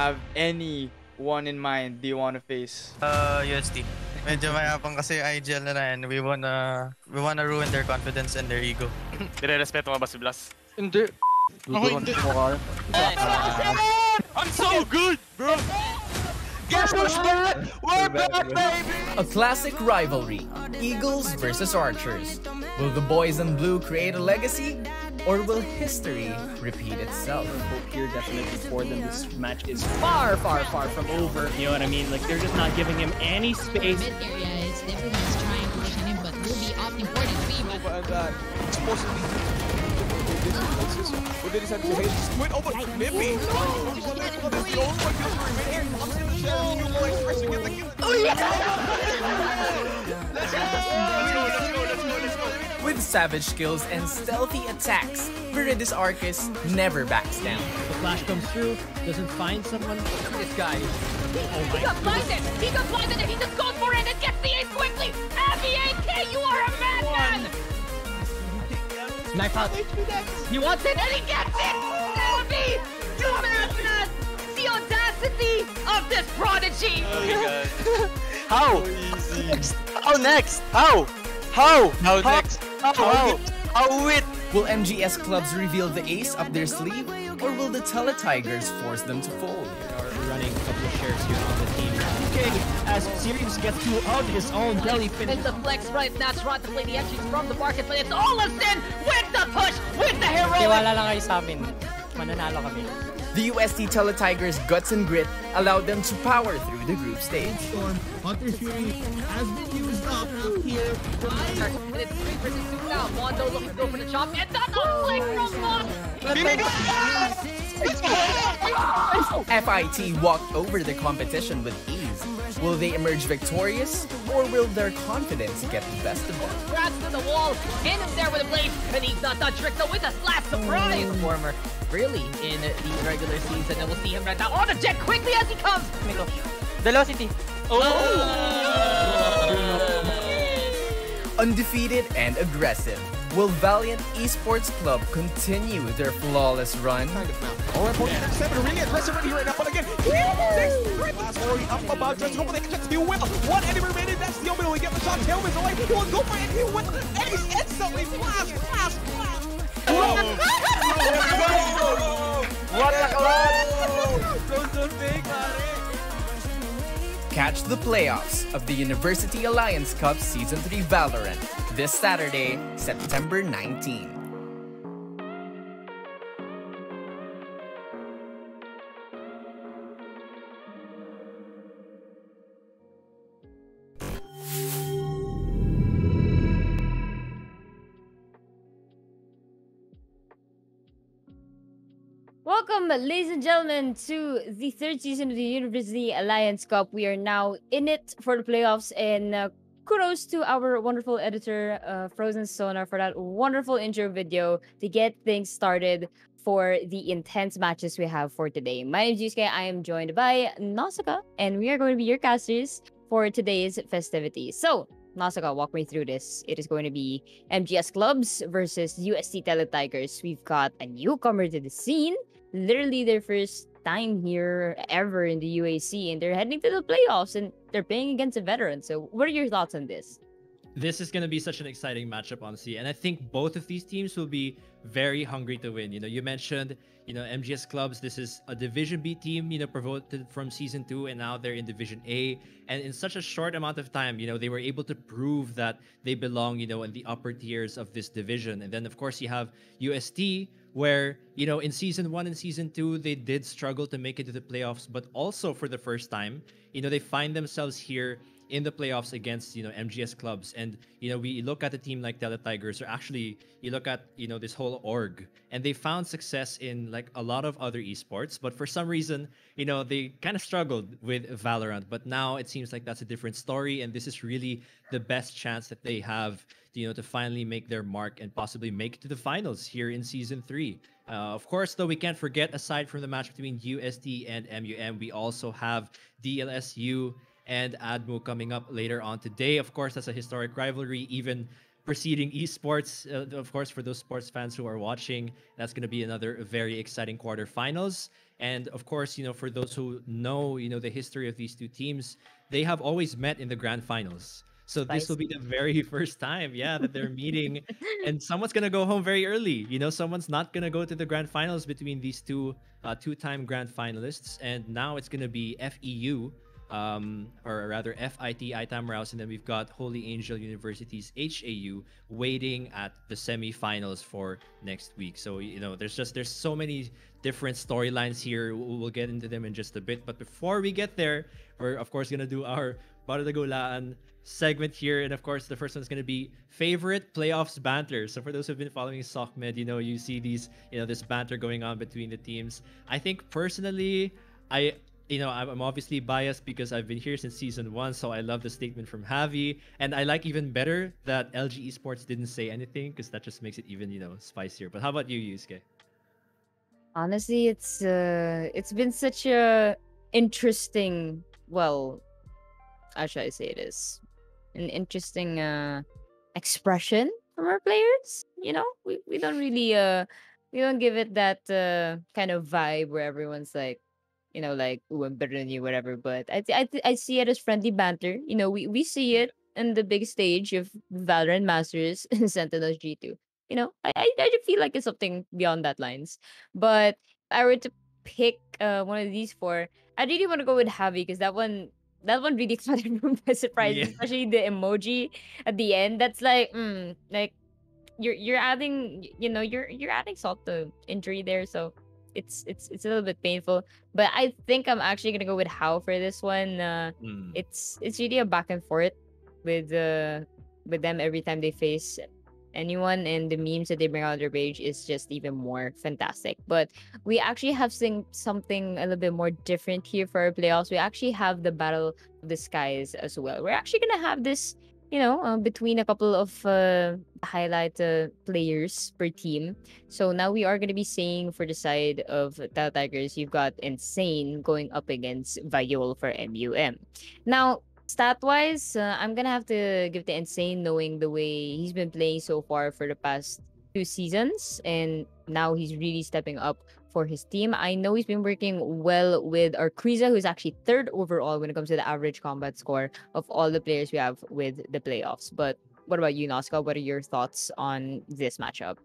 have anyone in mind do you want to face? UST. Medyo mayabang kasi IGL na yan. We wanna ruin their confidence and their ego. Nire-respeto mo ba si Blas? Hindi. Hindi. I'm so good, bro! Guess who's back? We're back, baby! A classic rivalry, Eagles versus Archers. Will the boys in blue create a legacy, or will history repeat itself? Hope here definitely for them. This match is far, far, far from over. You know what I mean? Like, they're just not giving him any space. Mid area is everyone's trying to rush him, but will be opting for this B. But Supposedly, what they decided to hate squid over Nippy. With savage skills and stealthy attacks, Viridis Arcus never backs down. The flash comes through, doesn't find someone. This guy. he got blinded! He got blinded and he just goes for it and gets the ace quickly! Abby AK, you are a madman! Knife out. He wants it and he gets it! Abby, you madman! The audacity of this prodigy! How? How next? How? How? How next? How it? Will MGS clubs reveal the ace up their sleeve, or will the Teletigers force them to fold? Are running a couple of shares here on the team. Okay, as Sirius gets to hug his own belly finish. It's a flex right now, trying to play the entries from the market, but it's all of sin with the push, with the heroic! Tiwala lang kayo sa amin. Mananalo kami. The UST Teletigers' guts and grit allowed them to power through the group stage. Hunter Fury has been used up here. And it's 3 versus 2 now. Mondo looking to go for the chop, and that's a flick from Mondo! FIT walked over the competition with ease. Will they emerge victorious, or will their confidence get the best of them? Grabs to the wall, in him there with a blade, and he's not done trick though with a slap surprise performer. Really, in the regular season, and we'll see him right now on the jet quickly as he comes. Velocity. Undefeated and aggressive, will Valiant Esports Club continue their flawless run? Really aggressive right here right now, but again, Blast already up about just hoping they can just deal with one enemy remaining. That's the only way we get the shot. Tailman's away. He will go for it. He will ace instantly. Blast. What the Catch the playoffs of the University Alliance Cup Season 3 Valorant this Saturday, September 19. Welcome, ladies and gentlemen, to the third season of the University Alliance Cup. We are now in it for the playoffs, and kudos to our wonderful editor, Frozen Sonar, for that wonderful intro video to get things started for the intense matches we have for today. My name is Yusuke. I am joined by Nausicaa, and we are going to be your casters for today's festivities. So, Nausicaa, walk me through this. It is going to be MGS Clubs versus UST Teletigers. We've got a newcomer to the scene. Literally their first time here ever in the UAC, and they're heading to the playoffs, and they're playing against a veteran. So what are your thoughts on this? This is going to be such an exciting matchup, honestly. And I think both of these teams will be very hungry to win. You know, you mentioned, MGS Clubs. This is a Division B team, promoted from Season 2, and now they're in Division A. And in such a short amount of time, they were able to prove that they belong, in the upper tiers of this division. And then, of course, you have UST, where, in Season 1 and Season 2, they did struggle to make it to the playoffs. But also, for the first time, they find themselves here in the playoffs against MGS Clubs. And we look at a team like Teletigers, or actually you look at this whole org, and they found success in like a lot of other esports, but for some reason they kind of struggled with Valorant. But now it seems like that's a different story, and this is really the best chance that they have to finally make their mark and possibly make it to the finals here in Season 3. Of course, though, we can't forget, aside from the match between UST and MUM, we also have DLSU and ADMU coming up later on today. Of course, that's a historic rivalry, even preceding esports. Of course, for those sports fans who are watching, that's going to be another very exciting quarterfinals. And of course, for those who know, the history of these two teams, they have always met in the grand finals. So this will be the very first time, that they're meeting, and someone's gonna go home very early. Someone's not gonna go to the grand finals between these two-time grand finalists, and now it's gonna be FEU, or rather FIT Itam Rouse, and then we've got Holy Angel University's HAU waiting at the semifinals for next week. So there's so many different storylines here. We'll get into them in just a bit, but before we get there, we're of course gonna do our Baradagulaan segment here, and of course the first one's going to be favorite playoffs banter. So for those who've been following SocMed, you see these this banter going on between the teams. I think personally, I'm obviously biased because I've been here since season 1, so I love the statement from Javi, and I like even better that LG Esports didn't say anything, because that just makes it even spicier. But how about you, Yusuke? Honestly, it's been such a interesting, well, how should I say it is, an interesting expression from our players. We don't really we don't give it that kind of vibe where everyone's like, like, ooh, I'm better than you, whatever. But I see it as friendly banter. We see it in the big stage of Valorant Masters and Sentinels G2. I just feel like it's something beyond that lines. But if I were to pick one of these four, I really want to go with Javi, because that one really caught everyone by surprise, especially the emoji at the end. That's like, like you're adding, you're adding salt to injury there, so it's a little bit painful. But I think I'm actually gonna go with How for this one. It's really a back and forth with them every time they face anyone, and the memes that they bring out on their page is just even more fantastic. But we actually have something a little bit more different here for our playoffs. We actually have the Battle of the Skies as well. We're actually gonna have this, between a couple of highlight players per team. So now we are gonna be saying for the side of Tao Tigers, you've got Insane going up against Viol for MUM. Now, stat-wise, I'm gonna have to give the Insane, knowing the way he's been playing so far for the past 2 seasons, and now he's really stepping up for his team. I know he's been working well with our Kriza, who's actually 3rd overall when it comes to the average combat score of all the players we have with the playoffs. But what about you, Noska? What are your thoughts on this matchup?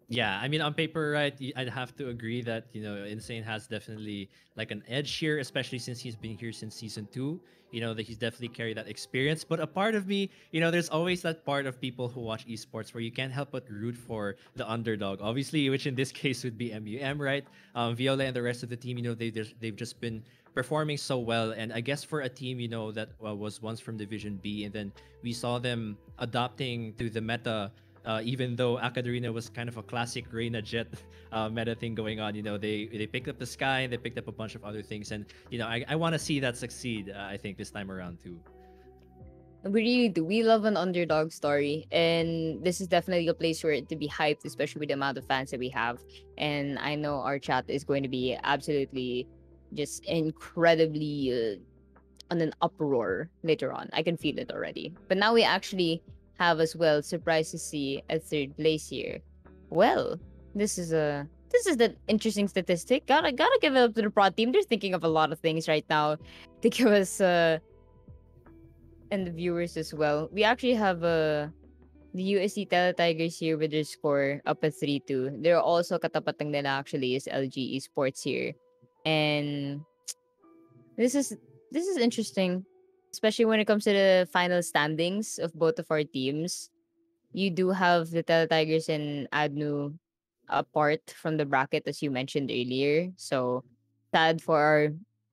Yeah, I mean, on paper, right, I'd have to agree that, Insane has definitely like an edge here, especially since he's been here since season 2. That he's definitely carried that experience. But a part of me, there's always that part of people who watch esports where you can't help but root for the underdog, obviously, which in this case would be MUM, right? Viola and the rest of the team, they've just been performing so well. And I guess for a team, that was once from Division B, and then we saw them adopting to the meta. Even though AcadArena was kind of a classic Reina Jet meta thing going on, they picked up the Sky, they picked up a bunch of other things, and I want to see that succeed. I think this time around too. We really do. We love an underdog story, and this is definitely a place for it to be hyped, especially with the amount of fans that we have. And I know our chat is going to be absolutely just incredibly on an uproar later on. I can feel it already. But now we actually have as well, surprised to see a 3rd place here. Well, this is the interesting statistic. Gotta give it up to the pro team. They're thinking of a lot of things right now to give us and the viewers as well. We actually have the UST Tele Tigers here with their score up at 3-2. They're also katapat ng nila actually is LG Esports here. And this is interesting, especially when it comes to the final standings of both of our teams. You do have the Tele Tigers and ADNU apart from the bracket, as you mentioned earlier. So sad for our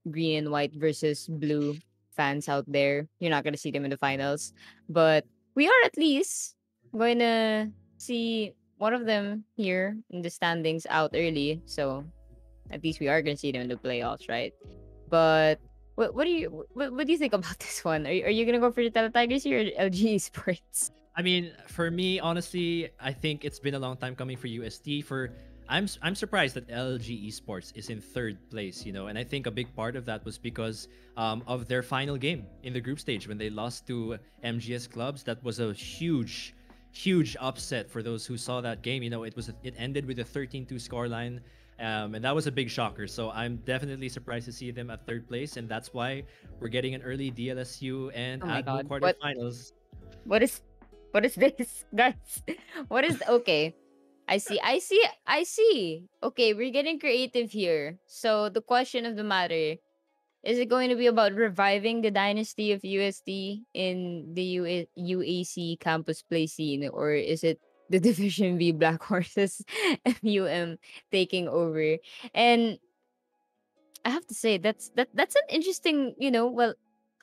green and white versus blue fans out there. You're not going to see them in the finals. But we are at least going to see one of them here in the standings out early. So at least we are going to see them in the playoffs, right? But what do you think about this one? Are you gonna go for the Tele Tigers here or LG Esports? I mean, for me, honestly, I think it's been a long time coming for UST. I'm surprised that LG Esports is in 3rd place, and I think a big part of that was because of their final game in the group stage when they lost to MGS Clubs. That was a huge huge upset for those who saw that game. It ended with a 13-2 scoreline, and that was a big shocker. So I'm definitely surprised to see them at third place, and that's why we're getting an early DLSU and Oh my ADMU God, what? quarterfinals. What is this, guys? What is okay? I see. Okay, we're getting creative here. So the question of the matter is it going to be about reviving the dynasty of UST in the UAC campus play scene, or is it the Division B Black Horses MUM taking over? And I have to say that's an interesting,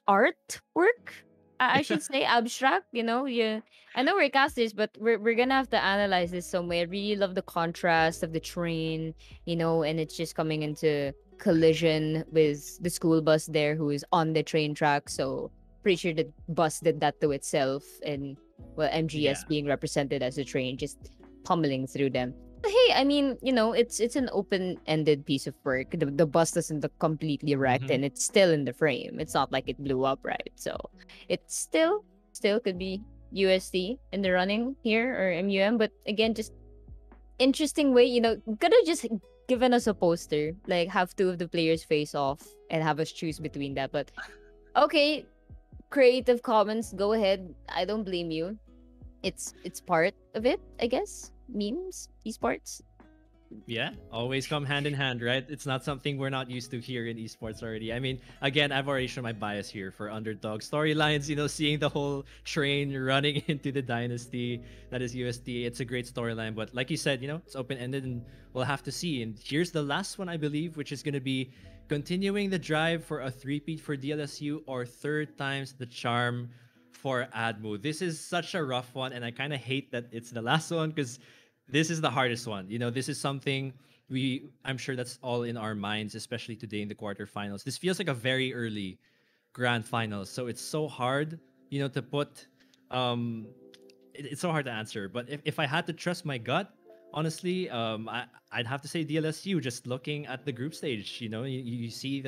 artwork. I should say abstract. Yeah. I know we're casters, but we're gonna have to analyze this some way. I really love the contrast of the train, and it's just coming into collision with the school bus there, who is on the train track. So pretty sure the bus did that to itself, and well, MGS Yeah. being represented as a train, just pummeling through them. But hey, I mean, it's an open-ended piece of work. The bus doesn't look completely wrecked, Mhm. and it's still in the frame. It's not like it blew up, right? So it's still could be USD in the running here, or MUM. But again, just interesting way. Could have just given us a poster, like have two of the players face off and have us choose between that. But okay, Creative Commons, go ahead. I don't blame you. It's part of it, I guess. Memes, esports. Yeah, always come hand in hand, right? It's not something we're not used to here in esports already. I mean, again, I've already shown my bias here for underdog storylines, seeing the whole train running into the dynasty that is USD. It's a great storyline, but like you said, it's open-ended and we'll have to see. And here's the last one, I believe, which is going to be continuing the drive for a three-peat for DLSU or third times the charm for ADMU. This is such a rough one, and I kind of hate that it's the last one because this is the hardest one. This is something I'm sure that's all in our minds, especially today in the quarterfinals. This feels like a very early grand finals, so it's so hard, to put. It's so hard to answer. But if I had to trust my gut, honestly, I'd have to say DLSU. Just looking at the group stage, you see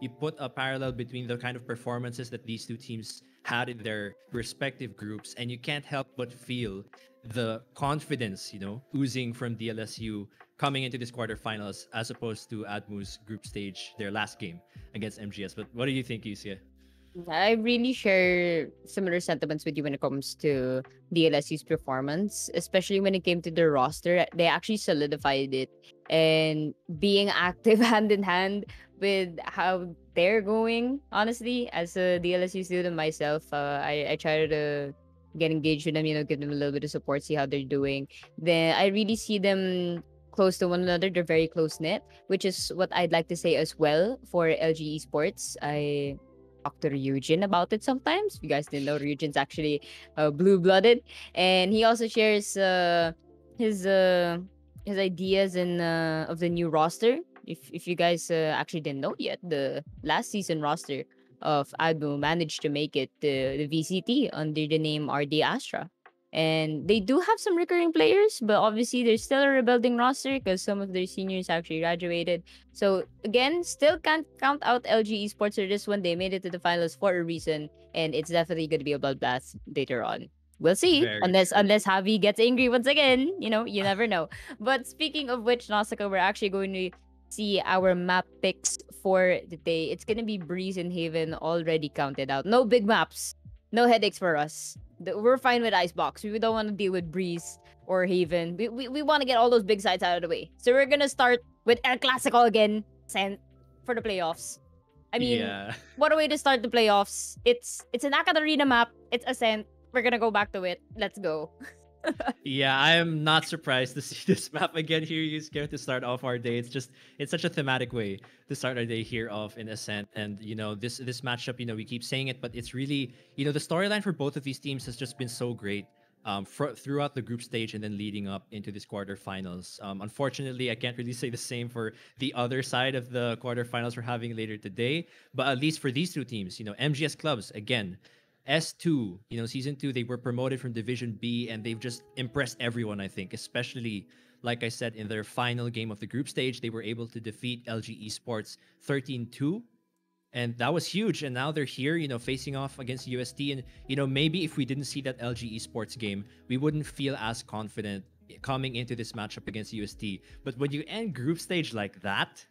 you put a parallel between the kind of performances that these two teams had in their respective groups, and you can't help but feel the confidence, oozing from DLSU coming into this quarterfinals as opposed to ADMU's group stage, their last game against MGS. But what do you think, Yusia? I really share similar sentiments with you when it comes to DLSU's performance, especially when it came to their roster. They actually solidified it, and being active hand in hand with how they're going. Honestly, as a DLSU student myself, I try to get engaged with them, give them a little bit of support, see how they're doing. Then I really see them close to one another. They're very close knit, which is what I'd like to say as well for LG Esports. I talk to Ryujin about it sometimes. If you guys didn't know, Ryujin's actually blue-blooded, and he also shares his ideas and of the new roster. If you guys actually didn't know yet, the last season roster of ADMU managed to make it the VCT under the name RD Astra. And they do have some recurring players, but obviously there's still a rebuilding roster because some of their seniors actually graduated. So again, still can't count out LG Esports for this one. They made it to the finals for a reason, and it's definitely going to be a bloodbath later on. We'll see. Very Unless Javi gets angry once again, you never know. But speaking of which, Nausicaa, we're actually going to see our map picks for the day. It's gonna be Breeze and Haven already counted out. No big maps, no headaches for us. We're fine with Icebox. We don't want to deal with Breeze or Haven. We want to get all those big sites out of the way. So we're gonna start with El Clasico again, sent for the playoffs. I mean, Yeah. what a way to start the playoffs. It's an AcadArena map. It's Ascent. We're gonna go back to it. Let's go. Yeah, I am not surprised to see this map again here. You scared to start off our day. It's such a thematic way to start our day here off in Ascent. And this matchup, we keep saying it, but it's really, the storyline for both of these teams has just been so great throughout the group stage and then leading up into this quarterfinals. Unfortunately, I can't really say the same for the other side of the quarterfinals we're having later today. But at least for these two teams, MGS clubs again. S2, season 2, they were promoted from Division B and they've just impressed everyone, I think, especially, like I said, in their final game of the group stage, they were able to defeat LG Esports 13-2. And that was huge. And now they're here, facing off against UST. And, maybe if we didn't see that LG Esports game, we wouldn't feel as confident coming into this matchup against UST. But when you end group stage like that,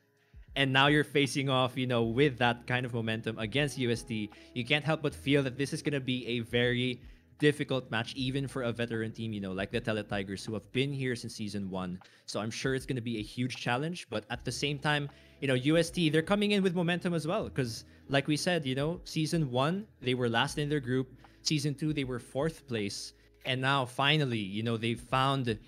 and now you're facing off, with that kind of momentum against UST, you can't help but feel that this is going to be a very difficult match, even for a veteran team, like the Tele Tigers, who have been here since season 1. So I'm sure it's going to be a huge challenge. But at the same time, UST, they're coming in with momentum as well. Because like we said, season 1, they were last in their group. Season 2, they were 4th place. And now finally, they've found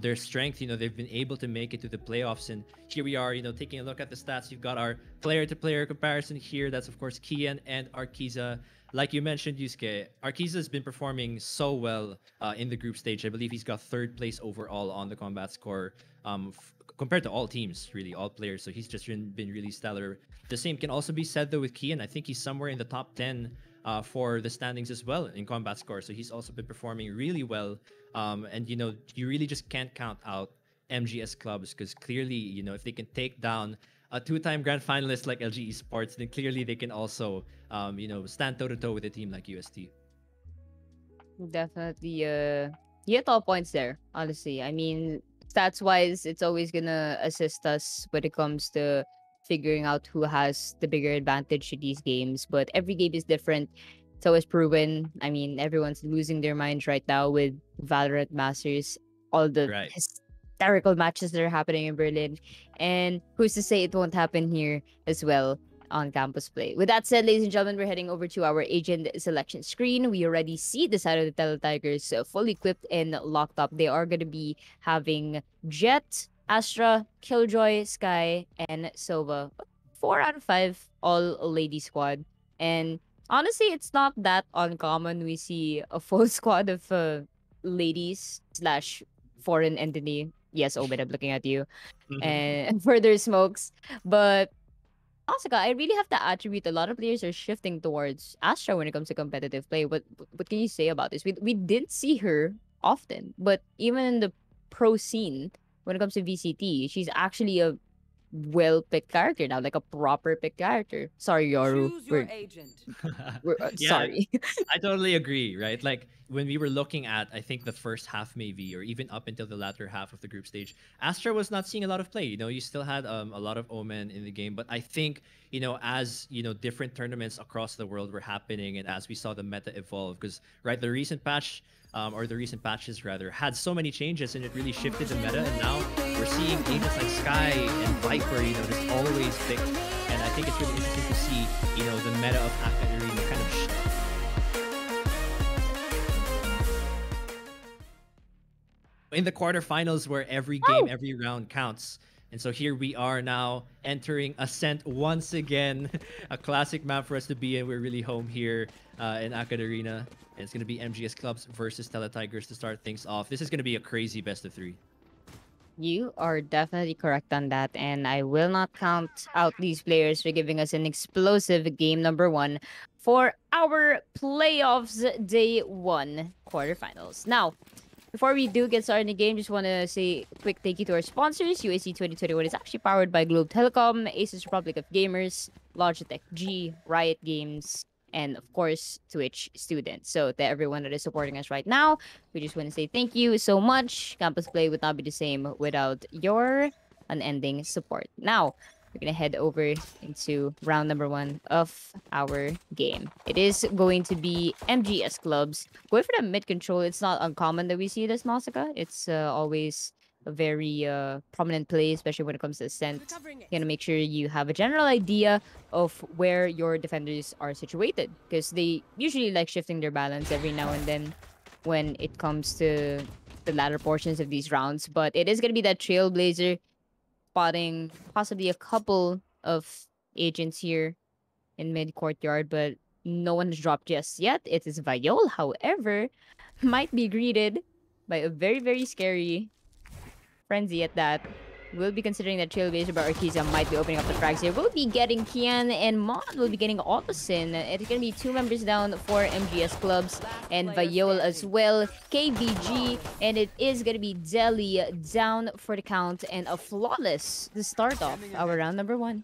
their strength. They've been able to make it to the playoffs. And here we are, taking a look at the stats. You've got our player-to-player comparison here. That's, of course, Kian and Arkiza. Like you mentioned, Yusuke, Arkiza has been performing so well in the group stage. I believe he's got 3rd place overall on the combat score compared to all teams, really, all players. So he's just been really stellar. The same can also be said, though, with Kian. I think he's somewhere in the top 10 for the standings as well in combat score. So he's also been performing really well. And, you really just can't count out MGS clubs because clearly, if they can take down a 2-time grand finalist like LG Esports, then clearly they can also, stand toe-to-toe with a team like UST. Definitely, you hit all points there, honestly. I mean, stats-wise, it's always gonna assist us when it comes to figuring out who has the bigger advantage to these games. But every game is different. It's always proven. I mean, everyone's losing their minds right now with Valorant Masters, all the hysterical matches that are happening in Berlin. And who's to say it won't happen here as well on campus play. With that said, ladies and gentlemen, we're heading over to our agent selection screen. We already see the side of the Tele Tigers fully equipped and locked up. They are going to be having Jet, Astra, Killjoy, Sky, and Sova. 4 out of 5 all lady squad. And honestly, it's not that uncommon. We see a full squad of ladies / foreign entity. Yes, Obed, I'm looking at you. And further smokes. But Osaka, I really have to attribute a lot of players are shifting towards Astra when it comes to competitive play. What can you say about this? We didn't see her often, but even in the pro scene, when it comes to VCT, she's actually a well-picked character now, like a proper picked character. Sorry, Yoru. Choose your agent. Sorry. I totally agree, right? Like when we were looking at, I think the first half maybe, or even up until the latter half of the group stage, Astra was not seeing a lot of play. You still had a lot of Omen in the game, but I think, as different tournaments across the world were happening, and as we saw the meta evolve, because the recent patch. Or the recent patches rather, had so many changes and it really shifted the meta. And now we're seeing agents like Sky and Viper, just always picked. And I think it's really interesting to see, the meta of AcadArena kind of in the quarterfinals where every game, every round counts. And so here we are now entering Ascent once again, a classic map for us to be in. We're really home here in AcadArena. And it's going to be MGS Clubs versus Tele Tigers to start things off. This is going to be a crazy best of 3. You are definitely correct on that. And I will not count out these players for giving us an explosive game number 1 for our playoffs day 1 quarterfinals. Now, before we do get started in the game, just want to say a quick thank you to our sponsors. UST 2021 is actually powered by Globe Telecom, ASUS Republic of Gamers, Logitech G, Riot Games, and of course, Twitch students. So to everyone that is supporting us right now, we just want to say thank you so much. Campus Play would not be the same without your unending support. Now, we're going to head over into round number 1 of our game. It is going to be MGS Clubs. Going for the mid control, it's not uncommon that we see this, Nausicaa. It's always a very prominent play, especially when it comes to Ascent. You're going to make sure you have a general idea of where your defenders are situated, because they usually like shifting their balance every now and then when it comes to the latter portions of these rounds. But it is going to be that Trailblazer spotting possibly a couple of agents here in mid courtyard, but no one has dropped just yet. It is Viol, however, might be greeted by a very, very scary Frenzy at that. We'll be considering that Trailblazer by Arkiza might be opening up the frags here. We'll be getting Kian and Mon will be getting Autosin. It's going to be 2 members down for MGS Clubs and Viol as well. KBG, and it is going to be Deli down for the count and a flawless to start off our round number 1.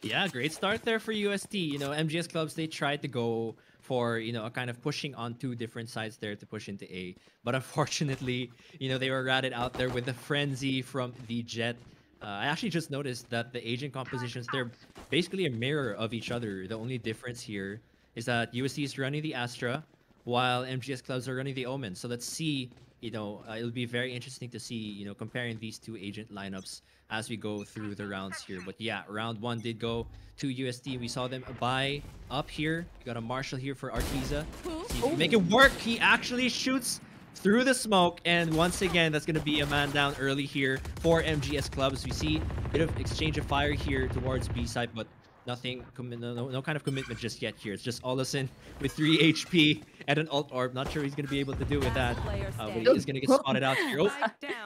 Yeah, great start there for UST. You know, MGS clubs, they tried to go for, you know, a kind of pushing on two different sides there to push into A. But unfortunately, you know, they were ratted out there with the frenzy from the Jet. I actually just noticed that the agent compositions, they're basically a mirror of each other. The only difference here is that UST is running the Astra while MGS clubs are running the Omen. So let's see, you know, it'll be very interesting to see, you know, comparing these two agent lineups as we go through the rounds here. But yeah, round one did go to UST. We saw them buy up here. We got a Marshall here for Arteeza. See if he can make it work. He actually shoots through the smoke, and once again, that's going to be a man down early here for MGS clubs. We see a bit of exchange of fire here towards B side, but nothing, no kind of commitment just yet here. It's just Olesen with 3 HP and an ult orb. Not sure he's going to be able to do with that, but he is going to get spotted out here. Oh,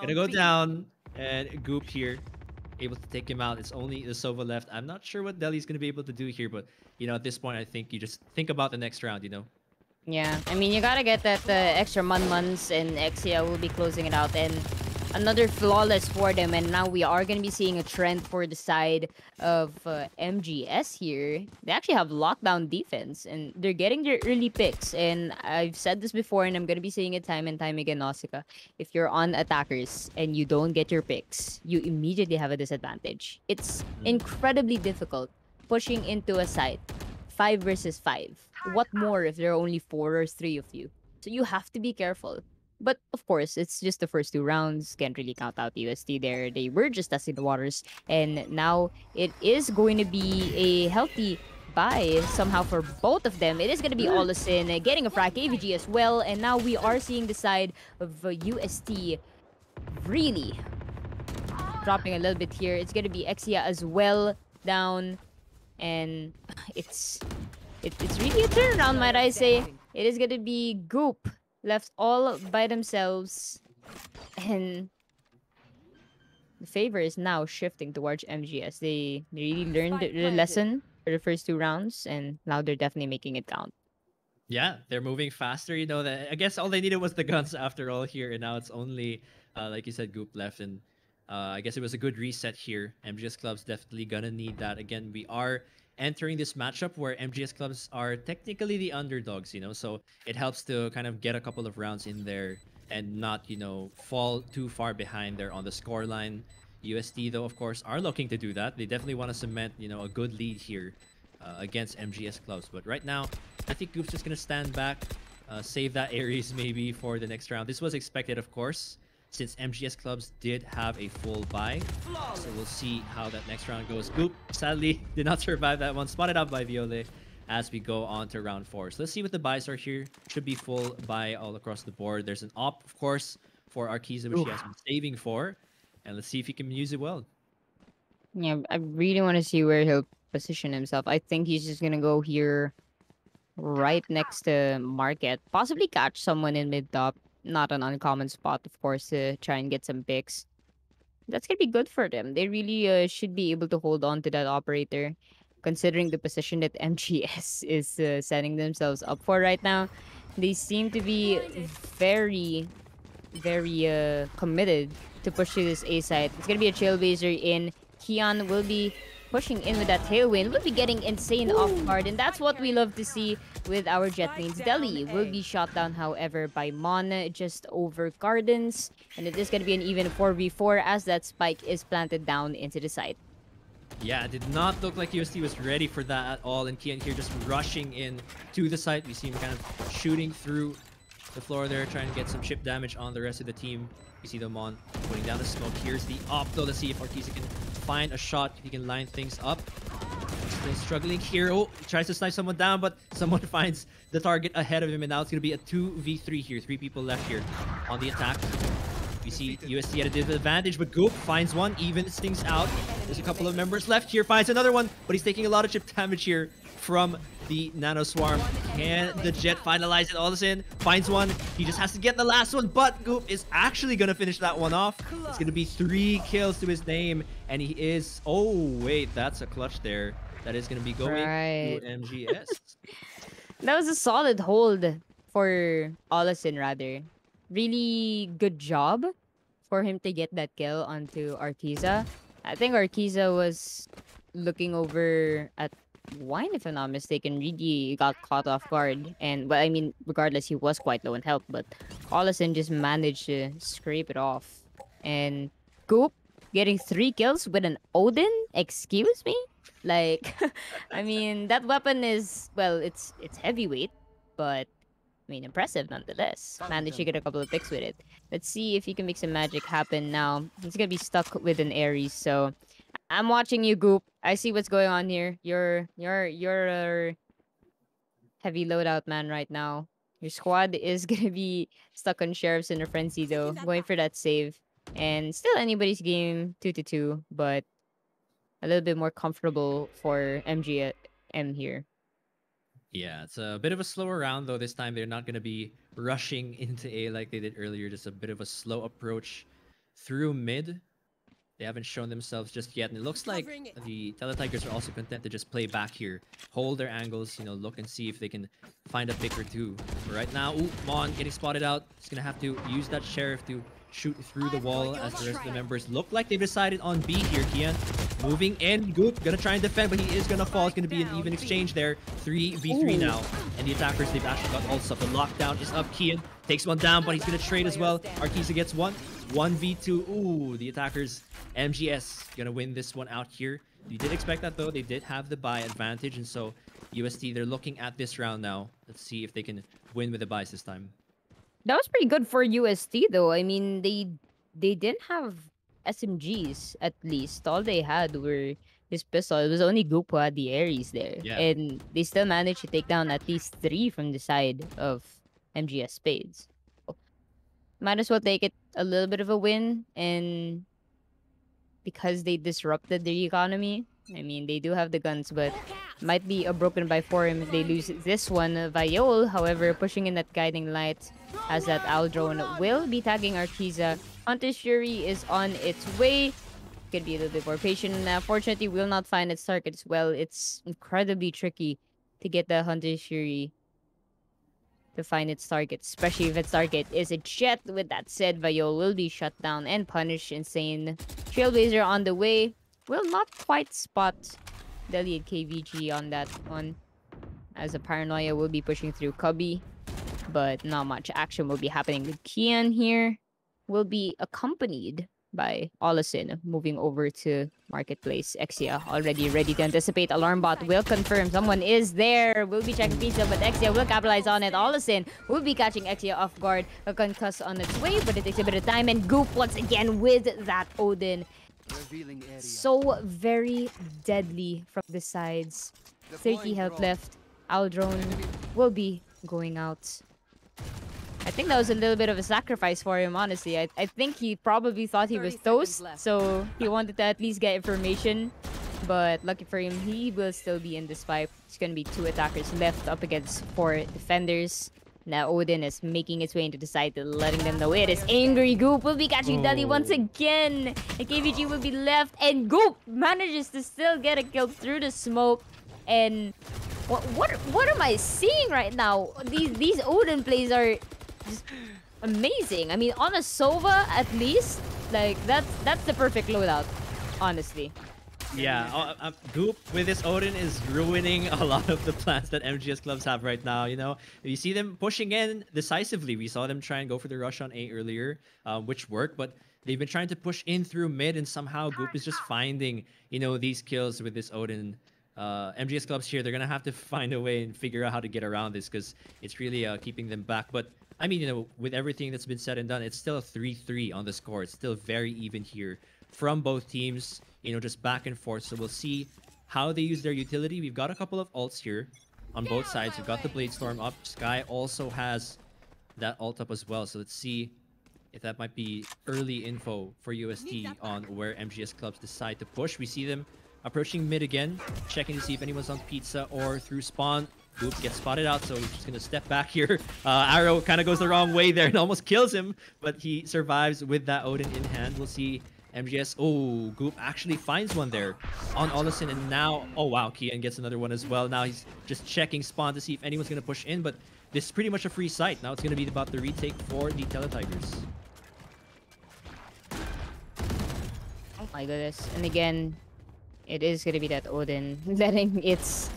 gonna go down, and Goop here able to take him out. It's only the Sova left. I'm not sure what Delhi's going to be able to do here, but you know, at this point, I think you just think about the next round, you know. Yeah, I mean, you gotta get that extra Munmuns, and Exia will be closing it out, and another flawless for them. And now we are gonna be seeing a trend for the side of MGS here. They actually have lockdown defense, and they're getting their early picks. And I've said this before, and I'm gonna be saying it time and time again, Nausicaa. If you're on attackers and you don't get your picks, you immediately have a disadvantage. It's incredibly difficult pushing into a site 5 versus 5. What more if there are only 4 or 3 of you? So you have to be careful. But of course, it's just the first 2 rounds. Can't really count out UST there. They were just testing the waters. And now it is going to be a healthy buy somehow for both of them. It is going to be Olesen getting a frag AVG as well. And now we are seeing the side of UST really dropping a little bit here. It's going to be Exia as well down. And it's really a turnaround, might I say. It is going to be Goop left all by themselves. And the favor is now shifting towards MGS. They really learned the lesson for the first 2 rounds, and now they're definitely making it count. Yeah, they're moving faster. You know, that I guess all they needed was the guns after all here, and now it's only, like you said, Goop left. And I guess it was a good reset here. MGS clubs definitely gonna need that. Again, we are entering this matchup where MGS clubs are technically the underdogs, you know, so it helps to kind of get a couple of rounds in there and not, you know, fall too far behind there on the scoreline. UST, though, of course, are looking to do that. They definitely want to cement, you know, a good lead here against MGS clubs. But right now, I think Goop's just going to stand back, save that Ares maybe for the next round. This was expected, of course, since MGS clubs did have a full buy. So we'll see how that next round goes. Goop, sadly, did not survive that one. Spotted out by Viole as we go on to round 4. So let's see what the buys are here. Should be full buy all across the board. There's an op, of course, for Arteeza, which he has been saving for. And let's see if he can use it well. Yeah, I really want to see where he'll position himself. I think he's just going to go here right next to Market. Possibly catch someone in mid-top. Not an uncommon spot, of course, to try and get some picks. That's going to be good for them. They really should be able to hold on to that operator, considering the position that MGS is setting themselves up for right now. They seem to be very, very committed to push to this A side. It's going to be a Trailblazer in. Kian will be pushing in with that tailwind. We'll be getting insane off guard, and that's what we love to see with our jet lanes. Delhi will be shot down, however, by Mon just over Gardens, and it is going to be an even 4v4 as that spike is planted down into the site. Yeah, it did not look like UST was ready for that at all, and Kian here just rushing in to the site. We see him kind of shooting through the floor there, trying to get some chip damage on the rest of the team. You see them on putting down the smoke. Here's the op, though. Let's see if Arteeza can find a shot, if he can line things up. Still struggling here. Oh, he tries to snipe someone down, but someone finds the target ahead of him, and now it's going to be a 2v3 here. 3 people left here on the attack. We see UST at a disadvantage, but Goop finds one, evens things out. There's a couple of members left here, finds another one, but he's taking a lot of chip damage here from the Nano Swarm. Can the Jet finalize it? Olesen finds one. He just has to get the last one, but Goop is actually going to finish that one off. It's going to be 3 kills to his name, and he is... Oh, wait, that's a clutch there. That is going to be going to MGS. That was a solid hold for Olesen, rather. Really good job for him to get that kill onto Arteeza. I think Arteeza was looking over at Wine, if I'm not mistaken, really got caught off guard. And, well, I mean, regardless, he was quite low in health, but Olison just managed to scrape it off. And Goop getting 3 kills with an Odin? Excuse me? Like, I mean, that weapon is, well, it's heavyweight, but I mean, impressive nonetheless. Managed to get a couple of picks with it. Let's see if he can make some magic happen now. He's gonna be stuck with an Ares, so I'm watching you, Goop. I see what's going on here. You're a heavy loadout man right now. Your squad is gonna be stuck on Sheriffs in a frenzy though, going for that save. And still anybody's game 2-2, but a little bit more comfortable for MGM here. Yeah, it's a bit of a slower round though. This time they're not going to be rushing into A like they did earlier. Just a bit of a slow approach through mid. They haven't shown themselves just yet. And it looks like the Teletigers are also content to just play back here. Hold their angles, you know, look and see if they can find a pick or two. But right now, ooh, Mon getting spotted out. He's going to have to use that Sheriff to shoot through the wall as the rest of the members look like they've decided on B here. Kian moving in. Goop gonna try and defend, but he is gonna fall. It's gonna be an even exchange there. 3v3 now. And the attackers, they've actually got ults up. The lockdown is up. Kian takes one down, but he's gonna trade as well. Artesia gets one. 1v2. Ooh, the attackers. MGS gonna win this one out here. You did expect that though. They did have the buy advantage, and so UST, they're looking at this round now. Let's see if they can win with the buys this time. That was pretty good for UST though. I mean, they didn't have SMGs at least. All they had were his pistol. It was only Goop who had the Ares there. Yeah. And they still managed to take down at least 3 from the side of MGS Spades. Might as well take it a little bit of a win, and because they disrupted the economy, I mean, they do have the guns, but might be a broken by for him if they lose this one. Viol, however, pushing in that guiding light as that Owl drone will be tagging Artesia. Hunter's Fury is on its way. Could be a little bit more patient. Fortunately, will not find its target as well. It's incredibly tricky to get the Hunter's Fury to find its target, especially if its target is a jet. With that said, Viol will be shut down and punished. Insane Trailblazer on the way. Will not quite spot Deli and KVG on that one, as a Paranoia will be pushing through Cubby, but not much action will be happening with Kian here. Will be accompanied by Olison moving over to Marketplace. Exia already ready to anticipate. Alarm bot will confirm someone is there. Will be checking pizza, but Exia will capitalize on it. Olison will be catching Exia off guard. A concuss on its way, but it takes a bit of time. And Goop once again with that Odin. So very deadly from the sides. 30 health left. Owl drone will be going out. I think that was a little bit of a sacrifice for him, honestly. I think he probably thought he was toast, so he wanted to at least get information. But lucky for him, he will still be in this fight. It's going to be 2 attackers left up against 4 defenders. Now Odin is making its way into the side, letting them know it is Angry Goop will be catching Dudley once again. And KVG will be left, and Goop manages to still get a kill through the smoke. And what am I seeing right now? These Odin plays are just amazing. I mean, on a Sova at least, like that's the perfect loadout, honestly. Yeah, Goop with his Odin is ruining a lot of the plans that MGS clubs have right now. You know, you see them pushing in decisively. We saw them try and go for the rush on A earlier, which worked, but they've been trying to push in through mid, and somehow Goop is just finding, you know, these kills with this Odin. MGS clubs here, they're gonna have to find a way and figure out how to get around this, because it's really keeping them back. But I mean, you know, with everything that's been said and done, it's still a 3-3 on the score. It's still very even here from both teams, you know, just back and forth. So we'll see how they use their utility. We've got a couple of ults here on both sides. We've got the Blade Storm up. Sky also has that ult up as well. So let's see if that might be early info for UST on where MGS clubs decide to push. We see them approaching mid again, checking to see if anyone's on pizza or through spawn. Goop gets spotted out, so he's just gonna step back here. Arrow kind of goes the wrong way there and almost kills him, but he survives with that Odin in hand. We'll see MGS. Oh, Goop actually finds one there on Olison, and now, oh wow, Kian gets another one as well. Now he's just checking spawn to see if anyone's gonna push in, but this is pretty much a free site. Now it's gonna be about the retake for the Teletigers. Oh my goodness. And again, it is gonna be that Odin letting its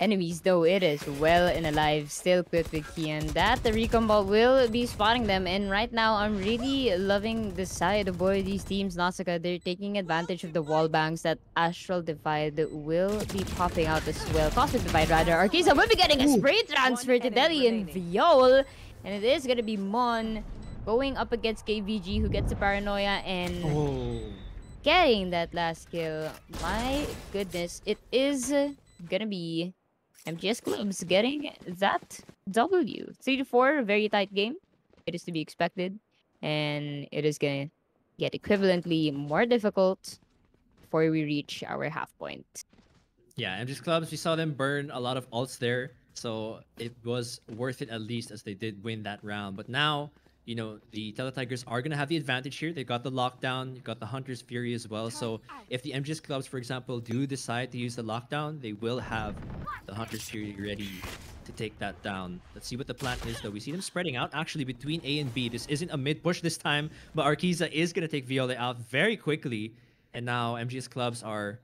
enemies know it is well and alive, still equipped with Kian. That the recon ball will be spotting them, and right now I'm really loving the side of both of these teams. Nausicaa, they're taking advantage of the wall bangs that Astral Divide will be popping out as well. Cosmic Divide rather. Arkiza will be getting a spray transfer to Deli and Viol, and it is gonna be Mon going up against KVG, who gets the paranoia and getting that last kill. My goodness, it is gonna be MGS Clubs getting that W. 3-4, very tight game. It is to be expected. And it is gonna get equivalently more difficult before we reach our half point. Yeah, MG's Clubs, we saw them burn a lot of ults there. So it was worth it at least as they did win that round. But now, you know, the Teletigers are going to have the advantage here. They've got the lockdown, you've got the Hunter's Fury as well. So if the MGS Clubs, for example, do decide to use the lockdown, they will have the Hunter's Fury ready to take that down. Let's see what the plan is, though. We see them spreading out actually between A and B. This isn't a mid push this time, but Arkiza is going to take Viola out very quickly. And now MGS Clubs are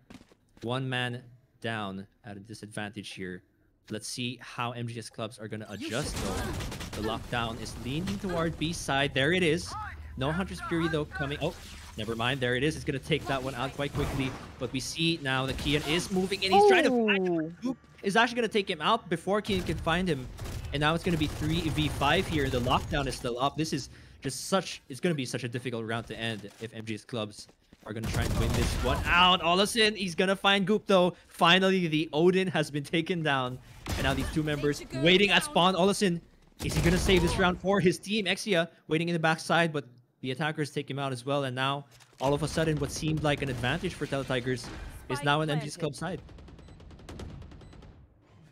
one man down at a disadvantage here. Let's see how MGS Clubs are going to adjust, though. The lockdown is leaning toward B side. There it is. No Hunter's Fury, though, coming. Oh, never mind. There it is. It's going to take that one out quite quickly. But we see now that Kian is moving in. He's trying to find him. Goop is actually going to take him out before Kian can find him. And now it's going to be 3v5 here. The lockdown is still up. This is just such... It's going to be such a difficult round to end if MGS Clubs are going to try and win this one out. Olesen, he's going to find Goop, though. Finally, the Odin has been taken down. And now these two members waiting at spawn. Olesen, is he going to save this round for his team? Exia waiting in the backside, but the attackers take him out as well. And now, all of a sudden, what seemed like an advantage for Teletigers is now an MG's Club side.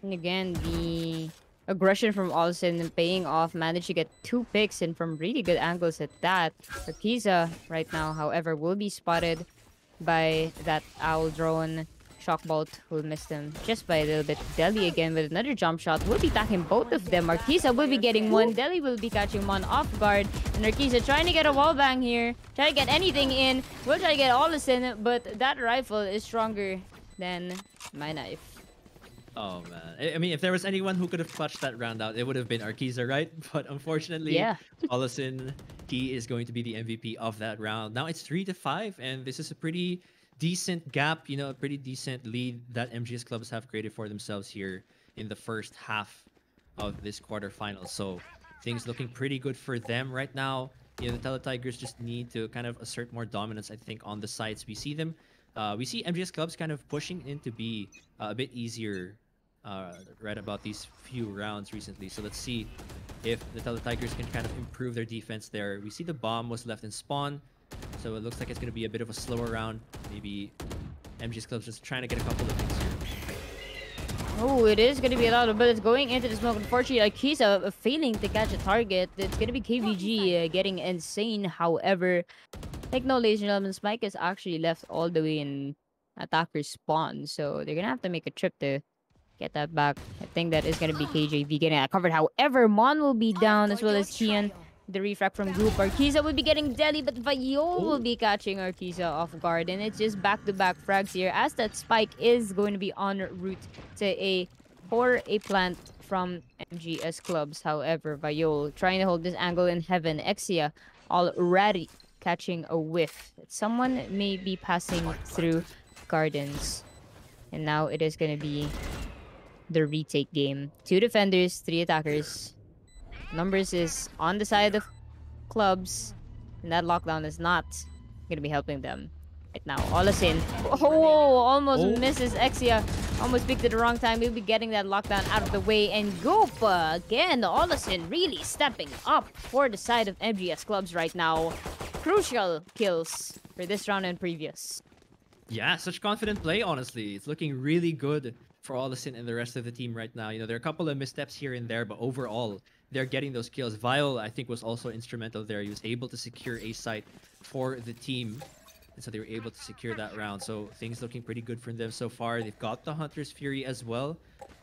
And again, the aggression from Olsen paying off. Managed to get 2 picks and from really good angles at that. Arkiza right now, however, will be spotted by that Owl drone. Shockbolt will miss them just by a little bit. Deli again with another jump shot will be attacking both of them. Arkiza will be getting one. Deli will be catching one off guard. And Arkiza trying to get a wall bang here. Try to get anything in. We'll try to get Olesen, but that rifle is stronger than my knife. Oh, man. I mean, if there was anyone who could have clutched that round out, it would have been Arkiza, right? But unfortunately, yeah. Olesen, he is going to be the MVP of that round. Now it's 3-5, and this is a pretty decent gap, you know, a pretty decent lead that MGS Clubs have created for themselves here in the first half of this quarterfinal. So things looking pretty good for them right now. You know, the Teletigers just need to kind of assert more dominance, I think, on the sides. We see them, we see MGS Clubs kind of pushing into B a bit easier right about these few rounds recently. So let's see if the Teletigers can kind of improve their defense there. We see the bomb was left in spawn. So it looks like it's going to be a bit of a slower round. Maybe MGS Club's just trying to get a couple of things here. Oh, it is going to be a lot of bullets going into the smoke. Unfortunately, like he's failing to catch a target. It's going to be KVG getting insane. However, like no, ladies and gentlemen, Spike is actually left all the way in attacker's spawn. So they're going to have to make a trip to get that back. I think that is going to be KJV getting that covered. However, Mon will be down as well as Kian. The refract from group. Arkiza will be getting Deli, but Viol will be catching Arkiza off guard. And it's just back-to-back frags here as that Spike is going to be en route to a plant from MGS Clubs. However, Viol trying to hold this angle in heaven. Exia already catching a whiff. Someone may be passing through gardens. And now it is going to be the retake game. 2 defenders, 3 attackers. Numbers is on the side of Clubs, and that lockdown is not going to be helping them right now. Olesen, almost misses Exia. Almost picked at the wrong time. We'll be getting that lockdown out of the way. And Goop again. Olesen really stepping up for the side of MGS Clubs right now. Crucial kills for this round and previous. Yeah, such confident play, honestly. It's looking really good for Olesen and the rest of the team right now. You know, there are a couple of missteps here and there, but overall, they're getting those kills. Viol, I think, was also instrumental there. He was able to secure a site for the team. And so they were able to secure that round. So things looking pretty good for them so far. They've got the Hunter's Fury as well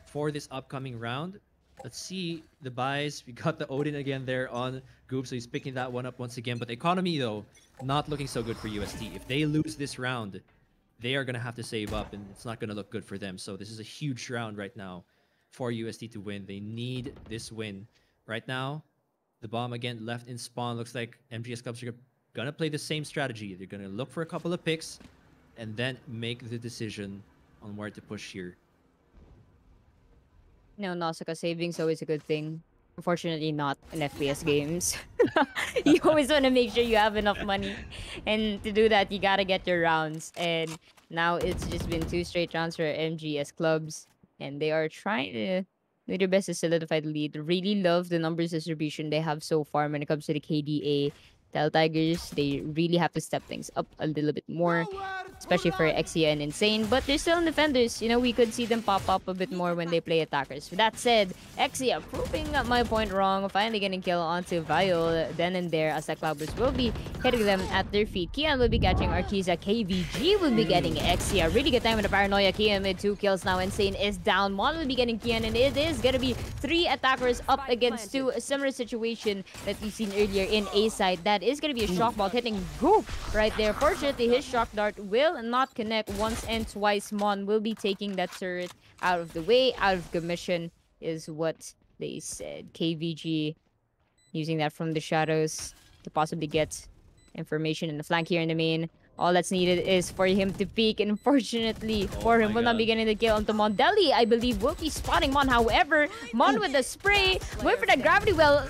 for this upcoming round. Let's see the buys. We got the Odin again there on Goop, so he's picking that one up once again. But the economy, though, not looking so good for UST. If they lose this round, they are gonna have to save up, and it's not gonna look good for them. So this is a huge round right now for UST to win. They need this win right now. The bomb again left in spawn. Looks like MGS Clubs are gonna play the same strategy. They're gonna look for a couple of picks and then make the decision on where to push here. Nausicaa saving's always a good thing. Unfortunately, not in FPS games. You always want to make sure you have enough money. And to do that, you gotta get your rounds. And now it's just been 2 straight rounds for MGS Clubs. And they are trying to do their best to solidify the lead. Really love the numbers distribution they have so far when it comes to the KDA. Tell Tigers, they really have to step things up a little bit more, especially for Exia and Insane. But they're still defenders. You know, we could see them pop up a bit more when they play attackers. With that said, Exia proving my point wrong, finally getting kill onto Viol then and there, as the Cloudburst will be hitting them at their feet. Kian will be catching Arkiza. KVG will be getting Exia. Really good time with the paranoia. Kian with 2 kills now. Insane is down. Mon will be getting Kian, and it is gonna be 3 attackers up against 2. A similar situation that we've seen earlier in A side. That is going to be a shock bolt hitting Goop right there. Fortunately, his shock dart will not connect once and twice. Mon will be taking that turret out of the way, out of commission, is what they said. KVG using that from the shadows to possibly get information in the flank here in the main. All that's needed is for him to peek. And unfortunately for him, will not be getting the kill onto Mondelli. I believe will be spotting Mon. However, Mon with the spray, wait for that gravity well.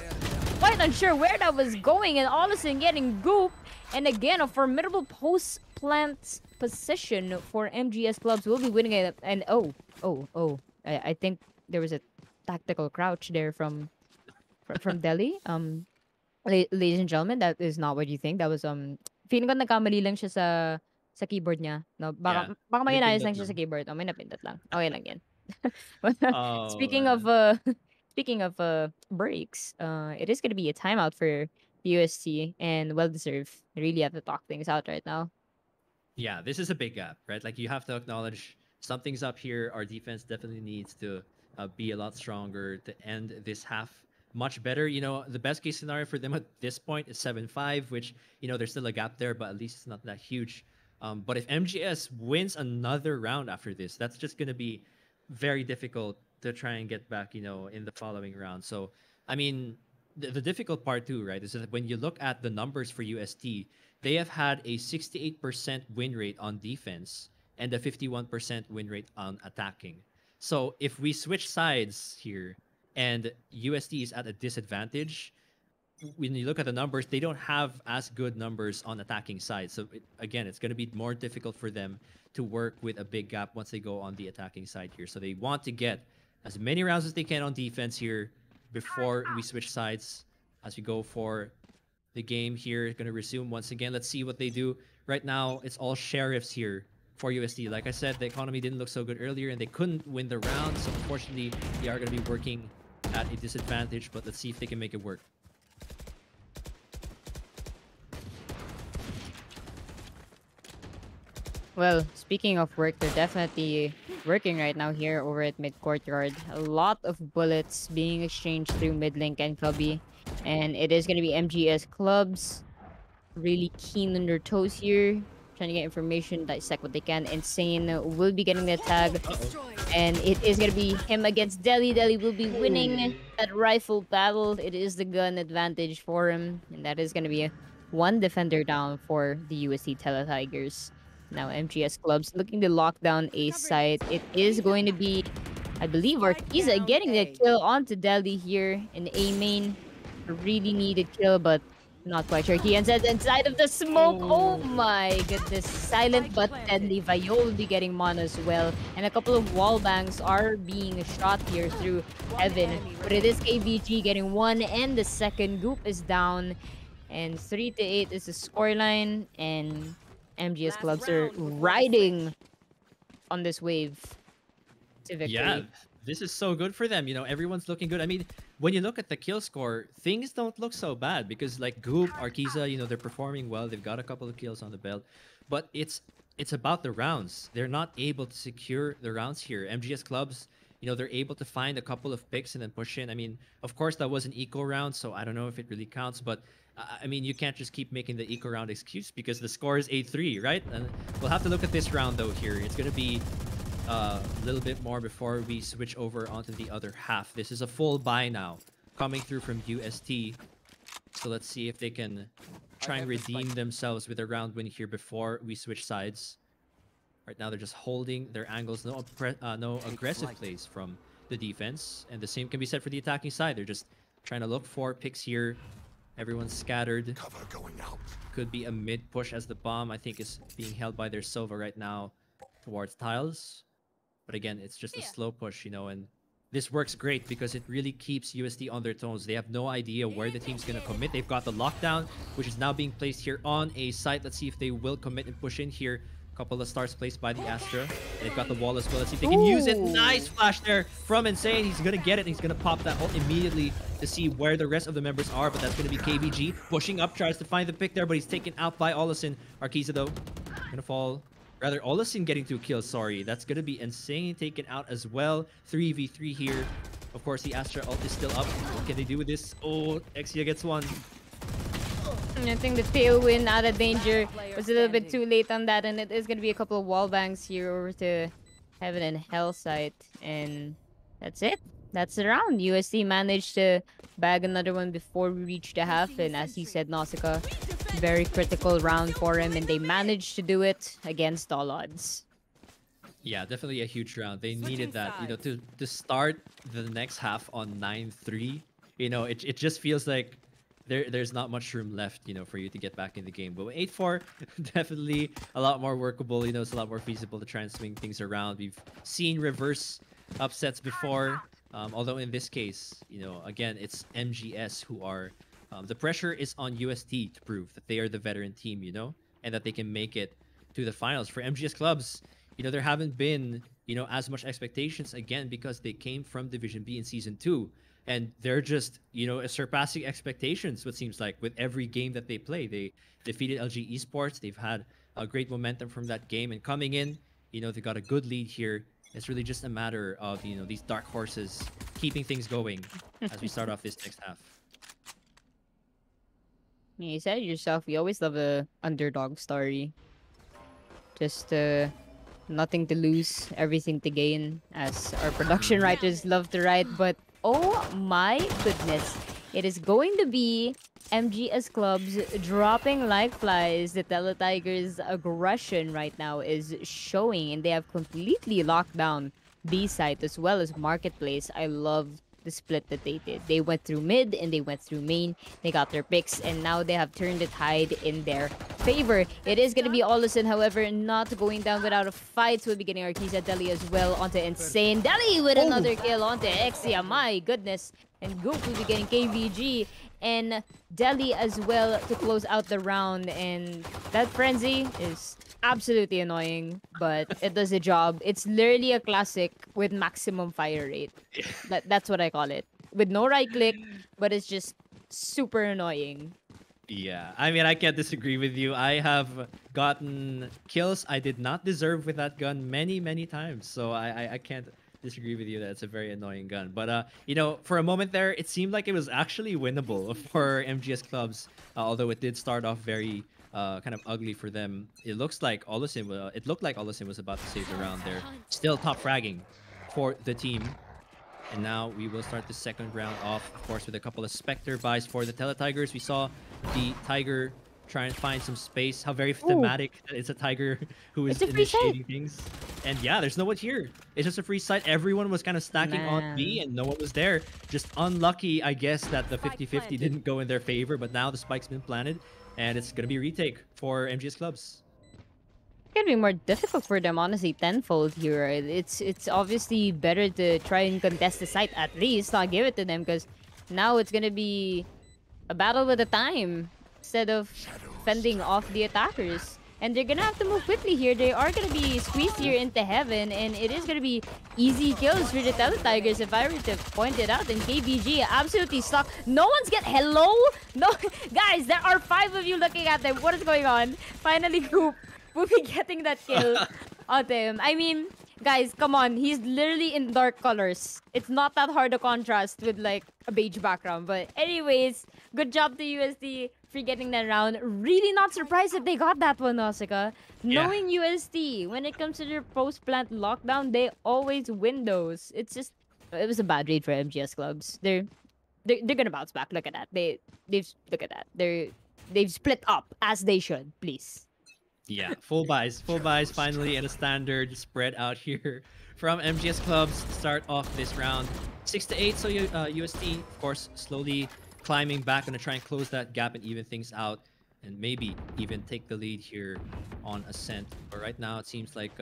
Quite unsure where that was going, and all of a sudden getting Goop. And again, a formidable post-plant position for MGS Clubs. Will be winning it. And I think there was a tactical crouch there from Delhi. Ladies and gentlemen, that is not what you think. That was feeling ko nagkamali lang siya sa keyboard niya. No, baka may inayos lang siya sa keyboard. May napindot lang. Okay lang yan. Speaking of breaks, it is going to be a timeout for UST, and well deserved. They really have to talk things out right now. Yeah, this is a big gap, right? Like, you have to acknowledge something's up here. Our defense definitely needs to be a lot stronger to end this half much better. You know, the best case scenario for them at this point is 7-5, which, you know, there's still a gap there, but at least it's not that huge. But if MGS wins another round after this, that's just going to be very difficult to try and get back, you know, in the following round. So, I mean, the difficult part too, right, is that when you look at the numbers for UST, they have had a 68% win rate on defense and a 51% win rate on attacking. So if we switch sides here and UST is at a disadvantage, when you look at the numbers, they don't have as good numbers on attacking side. So again, it's going to be more difficult for them to work with a big gap once they go on the attacking side here. So they want to get as many rounds as they can on defense here before we switch sides as we go for the game here. Going to resume once again. Let's see what they do. Right now, it's all sheriffs here for UST. Like I said, the economy didn't look so good earlier and they couldn't win the round. So unfortunately, they are going to be working at a disadvantage, but let's see if they can make it work. Well, speaking of work, they're definitely working right now here over at mid courtyard. A lot of bullets being exchanged through mid link and Cubby. And it is going to be MGS Clubs really keen on their toes here, trying to get information, dissect what they can. Insane will be getting the tag. And it is going to be him against Delhi. Delhi will be winning that rifle battle. It is the gun advantage for him. And that is going to be one defender down for the UST Tigers. Now MGS Clubs looking to lock down a site. It is going to be, I believe, Arkiza getting the kill onto Delhi here in A main. A really needed kill, but not quite sure. He ends up inside of the smoke. Oh my goodness. Silent but deadly. Viol will be getting Mon as well. And a couple of wall bangs are being shot here through Heaven. But it is KVG getting one, and the second Goop is down. And 3-8 is the scoreline. And MGS Clubs are riding on this wave to victory. Yeah, this is so good for them. You know, everyone's looking good. I mean, when you look at the kill score, things don't look so bad because like Goop, Arkiza, you know, they're performing well. They've got a couple of kills on the belt. But it's about the rounds. They're not able to secure the rounds here. MGS Clubs, you know, they're able to find a couple of picks and then push in. I mean, of course, that was an eco round, so I don't know if it really counts. But I mean, you can't just keep making the eco round excuse because the score is 8-3, right? And we'll have to look at this round though here. It's going to be a little bit more before we switch over onto the other half. This is a full buy now coming through from UST. So let's see if they can try and redeem themselves with a round win here before we switch sides. Right now, they're just holding their angles. No aggressive plays from the defense. And the same can be said for the attacking side. They're just trying to look for picks here. Everyone's scattered. Cover going out. Could be a mid push as the bomb, I think, is being held by their Silva right now towards tiles. But again, it's just a slow push, you know, and this works great because it really keeps UST on their toes. They have no idea where the team's going to commit. They've got the lockdown, which is now being placed here on a site. Let's see if they will commit and push in here. Couple of stars placed by the Astra. And they've got the wall as well. Let's see if they can use it. Nice flash there from Insane. He's going to get it. And he's going to pop that ult immediately to see where the rest of the members are. But that's going to be KVG pushing up, tries to find the pick there, but he's taken out by Olesen. Arkiza, though, going to fall. Rather, Olesen getting 2 kills, sorry. That's going to be Insane taken out as well. 3v3 here. Of course, the Astra ult is still up. What can they do with this? Oh, Exia gets one. I think the tailwind out of danger was a little bit too late on that, and it is going to be a couple of wall bangs here over to Heaven and Hell site, and that's it. That's the round. UST managed to bag another one before we reached the half, and as you said, Nausicaa, very critical round for him, and they managed to do it against all odds. Yeah, definitely a huge round. They needed that, you know, to start the next half on 9-3. You know, it just feels like there's not much room left, you know, for you to get back in the game. But with 8-4, definitely a lot more workable. You know, it's a lot more feasible to try and swing things around. We've seen reverse upsets before, although in this case, you know, again, it's MGS who are the pressure is on UST to prove that they are the veteran team, you know, and that they can make it to the finals. For MGS clubs, you know, there haven't been, you know, as much expectations again because they came from Division B in Season 2. And they're just, you know, surpassing expectations, what seems like, with every game that they play. They defeated LG Esports. They've had a great momentum from that game. And coming in, you know, they got a good lead here. It's really just a matter of, you know, these dark horses keeping things going as we start off this next half. You said it yourself, we always love a underdog story. Just nothing to lose, everything to gain, as our production writers love to write. But oh my goodness, it is going to be MGS clubs dropping like flies. The Teletigers' aggression right now is showing, and they have completely locked down B site as well as Marketplace. I love the split that they did. They went through mid and they went through main. They got their picks, and now they have turned the tide in their favor. It is going to be Olesen, however, not going down without a fight. So we'll be getting Arkiza Deli as well onto Insane. Deli with another kill onto Exia. My goodness. And Goop will be getting KVG and Deli as well to close out the round. And that frenzy is absolutely annoying, but it does the job. It's literally a classic with maximum fire rate. That's what I call it. With no right click, but it's just super annoying. Yeah, I mean, I can't disagree with you. I have gotten kills I did not deserve with that gun many, many times. So I can't disagree with you that it's a very annoying gun. But, you know, for a moment there, it seemed like it was actually winnable for MGS clubs. Although it did start off very kind of ugly for them. It looks like Olesen, it looked like Olesen was about to save the round there. Still top fragging for the team. And now we will start the second round off, of course, with a couple of Spectre buys for the Teletigers. We saw the Tiger try and find some space. How very thematic that it's a Tiger who is initiating things. And yeah, there's no one here. It's just a free site. Everyone was kind of stacking on B and no one was there. Just unlucky, I guess, that the 50-50 didn't go in their favor. But now the spike's been planted and it's going to be a retake for MGS clubs. It's gonna be more difficult for them, honestly, tenfold here. It's obviously better to try and contest the site at least, not give it to them, because now it's gonna be a battle with the time instead of fending off the attackers. And they're gonna have to move quickly here. They are gonna be squeezed here into heaven, and it is gonna be easy kills for the Teletigers if I were to point it out. And KVG absolutely stuck. No one's hello? No, guys, there are 5 of you looking at them. What is going on? Finally, Coop will be getting that kill onto him. I mean, guys, come on. He's literally in dark colors. It's not that hard to contrast with, like, a beige background. But anyways, good job to USD. for getting that round. Really not surprised that they got that one, Nausicaa. Knowing UST, when it comes to their post-plant lockdown, they always win those. It's just, it was a bad read for MGS clubs. They're gonna bounce back. Look at that. They've look at that. They've split up as they should. Please. Yeah, full buys finally, and a standard spread out here from MGS clubs to start off this round. 6-8, so UST, of course, slowly climbing back, gonna try and close that gap and even things out, and maybe even take the lead here on Ascent. But right now, it seems like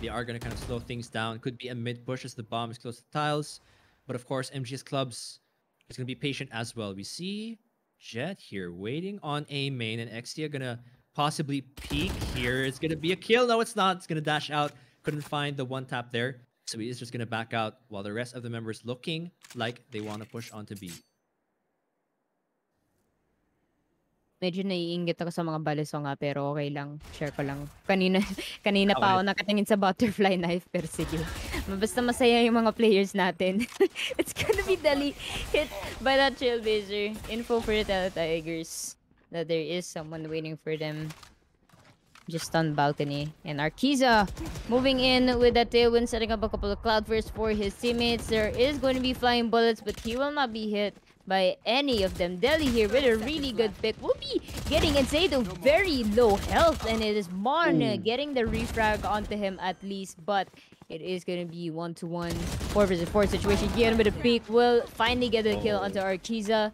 they are gonna kind of slow things down. Could be a mid push as the bomb is close to the tiles, but of course, MGS clubs is gonna be patient as well. We see Jet here waiting on A main, and Exia gonna possibly peek here. It's gonna be a kill. No, it's not. It's gonna dash out. Couldn't find the one tap there, so he is just gonna back out while the rest of the members looking like they want to push onto B. Medyo naiinggit ako sa mga baliso nga, pero okay lang. Share ko lang. Kanina pa ako nakatingin sa butterfly knife, pero sige. Basta masaya yung mga players natin. It's gonna be hit by that Trailblazer. Info for the Tigers that there is someone waiting for them just on balcony. And Arkiza moving in with that tailwind, setting up a couple of cloud bursts for his teammates. There is going to be flying bullets, but he will not be hit by any of them. Deli here with a really good pick. Will be getting Ensado very low health, and it is Mon getting the refrag onto him at least, but it is going to be 1-1, 4-4 situation. Kian with a peek will finally get the kill onto Arkiza,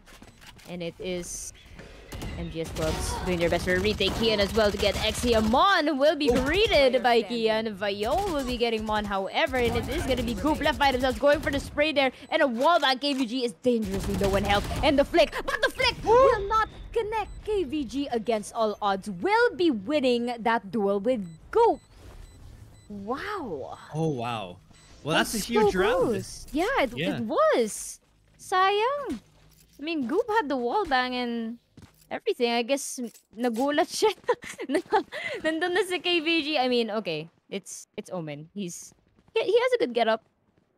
and it is MGS clubs doing their best for a retake. Kian as well to get Exia. Mon will be greeted by Kian. Vayon will be getting Mon, however, and it is going to be Goop left by themselves, going for the spray there, and a wallback. KVG is dangerously low in health, and the flick, but the flick will not connect. KVG, against all odds, will be winning that duel with Goop. Wow. Oh, wow. Well, that's a huge round. Yeah, it was. Sayang. I mean, Goop had the wallbang and everything. I guess nagulat siya. Nandun na si KVG. I mean, okay. It's Omen. He has a good get up.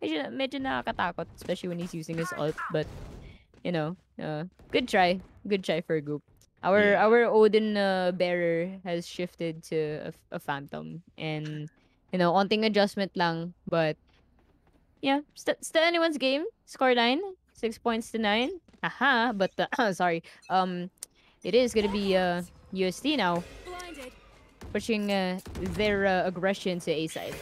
Medyo nakakatakot, especially when he's using his ult, but you know, good try. Good try for Goop. Our Odin bearer has shifted to a Phantom, and you know, onting adjustment lang, but yeah, still anyone's game. Scoreline 6-9. Aha, but sorry. It is gonna be UST now, pushing their aggression to A side.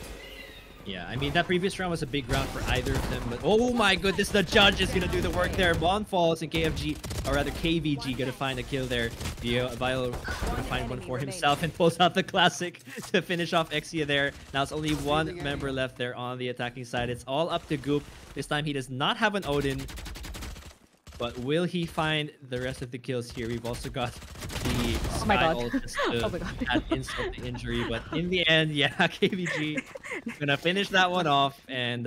Yeah, I mean, that previous round was a big round for either of them, but oh my goodness, the judge is gonna do the work there. Bon falls, and KFG, or rather KVG, gonna find a kill there. Vilo gonna find one for himself and pulls out the classic to finish off Exia there. Now it's only one member left there on the attacking side. It's all up to Goop. This time he does not have an Odin, but will he find the rest of the kills here? We've also got the Sky ult just to add insult to injury, but in the end, yeah, KVG gonna finish that one off. And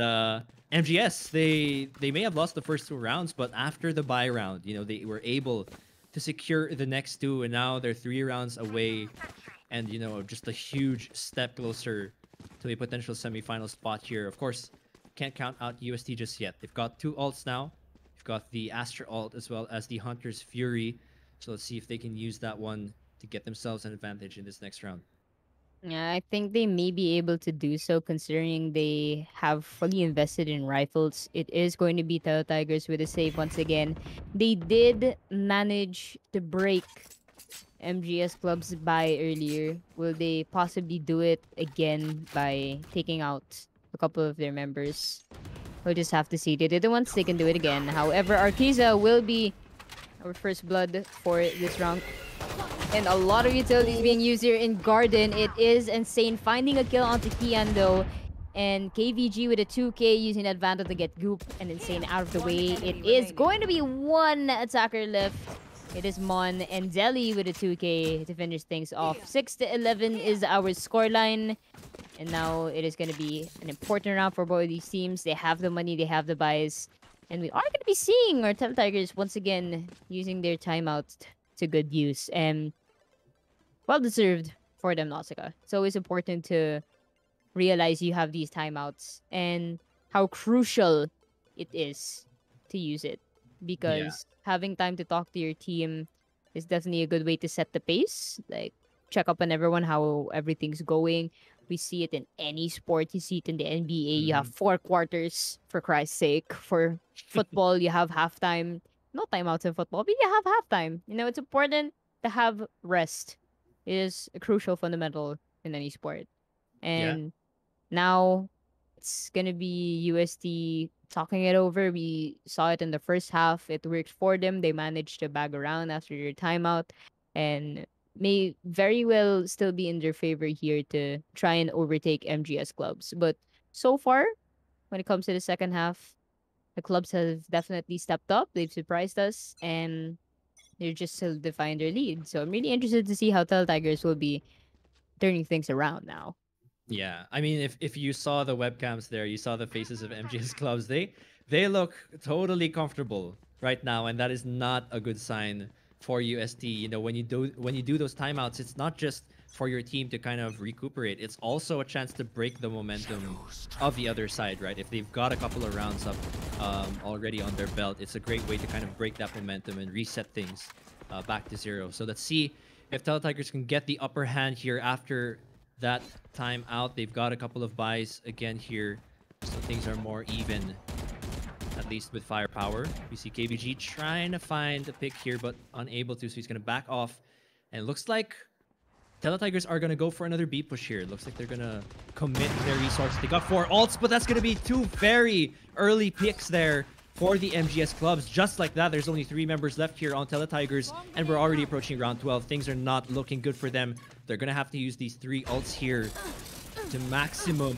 MGS, they may have lost the first 2 rounds, but after the bye round, you know, they were able to secure the next 2, and now they're 3 rounds away, and you know, just a huge step closer to a potential semifinal spot here. Of course, can't count out UST just yet. They've got 2 ults now. They've got the Astra ult as well as the Hunter's Fury. So let's see if they can use that one to get themselves an advantage in this next round. Yeah, I think they may be able to do so, considering they have fully invested in rifles. It is going to be Tail Tigers with a save once again. They did manage to break MGS club's bye earlier. Will they possibly do it again by taking out a couple of their members? We'll just have to see. They did it once, they can do it again. However, Arkiza will be our first blood for this round. And a lot of utilities being used here in Garden. It is insane. Finding a kill onto Kian though. And KVG with a 2k using advantage to get Goop and Insane out of the way. It is going to be one attacker left. It is Mon and Deli with a 2k to finish things off. 6-11 is our scoreline. And now it is going to be an important round for both of these teams. They have the money, they have the buys. And we are going to be seeing our Tail Tigers once again using their timeouts to good use. And well-deserved for them, Nausicaa. It's always important to realize you have these timeouts and how crucial it is to use it. Because having time to talk to your team, is definitely a good way to set the pace. Like, check up on everyone, how everything's going. We see it in any sport. You see it in the NBA. You have 4 quarters, for Christ's sake. For football, you have halftime. No timeouts in football, but you have halftime. You know, it's important to have rest. It is a crucial fundamental in any sport. And now it's gonna be UST talking it over. We saw it in the first half. It worked for them. They managed to bag around after their timeout, and may very well still be in their favor here to try and overtake MGS clubs. But so far, when it comes to the second half, the clubs have definitely stepped up. They've surprised us, and they're just solidifying their lead. So I'm really interested to see how Tigers will be turning things around now. Yeah, I mean, if you saw the webcams there, you saw the faces of MGS clubs. They look totally comfortable right now, and that is not a good sign for UST. You know, when you do those timeouts, it's not just for your team to kind of recuperate. It's also a chance to break the momentum of the other side, right? If they've got a couple of rounds up already on their belt, it's a great way to kind of break that momentum and reset things back to 0. So let's see if Tigers can get the upper hand here after that time out. They've got a couple of buys again here, so things are more even, at least with firepower. We see KBG trying to find a pick here, but unable to, so he's going to back off. And it looks like Tigers are going to go for another B push here. It looks like they're going to commit their resources. They got 4 ults, but that's going to be 2 very early picks there for the MGS clubs. Just like that, there's only 3 members left here on Tigers, and we're already approaching round 12. Things are not looking good for them. They're going to have to use these 3 ults here to maximum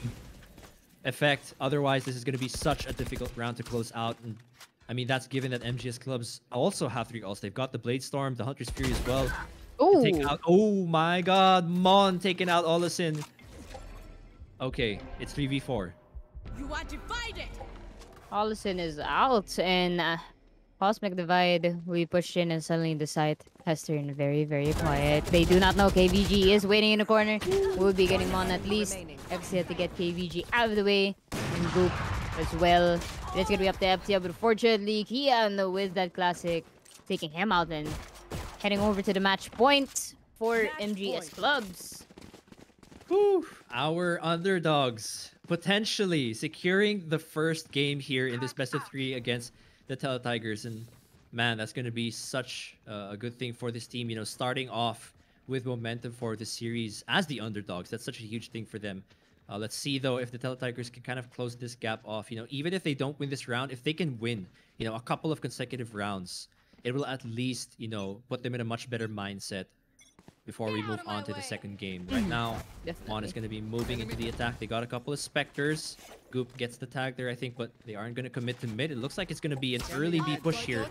effect. Otherwise, this is going to be such a difficult round to close out. And I mean, that's given that MGS clubs also have 3 ults. They've got the Blade Storm, the Hunter's Fury as well. Oh, take out, oh my god, Mon taking out Olison. Okay, it's 3v4. You are divided. Olison is out, and Cosmic Divide will be pushed in, and suddenly the site has turned very, very quiet. They do not know KVG is waiting in the corner. We'll be getting Mon at least. FC had to get KVG out of the way, and Goop as well. It's gonna be up to FCL, but fortunately, Kian with that classic, taking him out and heading over to the match point for MGS clubs. Whew. Our underdogs potentially securing the first game here in this best of 3 against the Tigers. And man, that's going to be such a good thing for this team, you know, starting off with momentum for the series as the underdogs. That's such a huge thing for them. Let's see, though, if the Tigers can kind of close this gap off. You know, even if they don't win this round, if they can win, you know, a couple of consecutive rounds, it will at least, you know, put them in a much better mindset before we move on to the second game. Right now, Mon is going to be moving into the attack. They got a couple of Spectres. Goop gets the tag there, I think, but they aren't going to commit to mid. It looks like it's going to be an early B push here.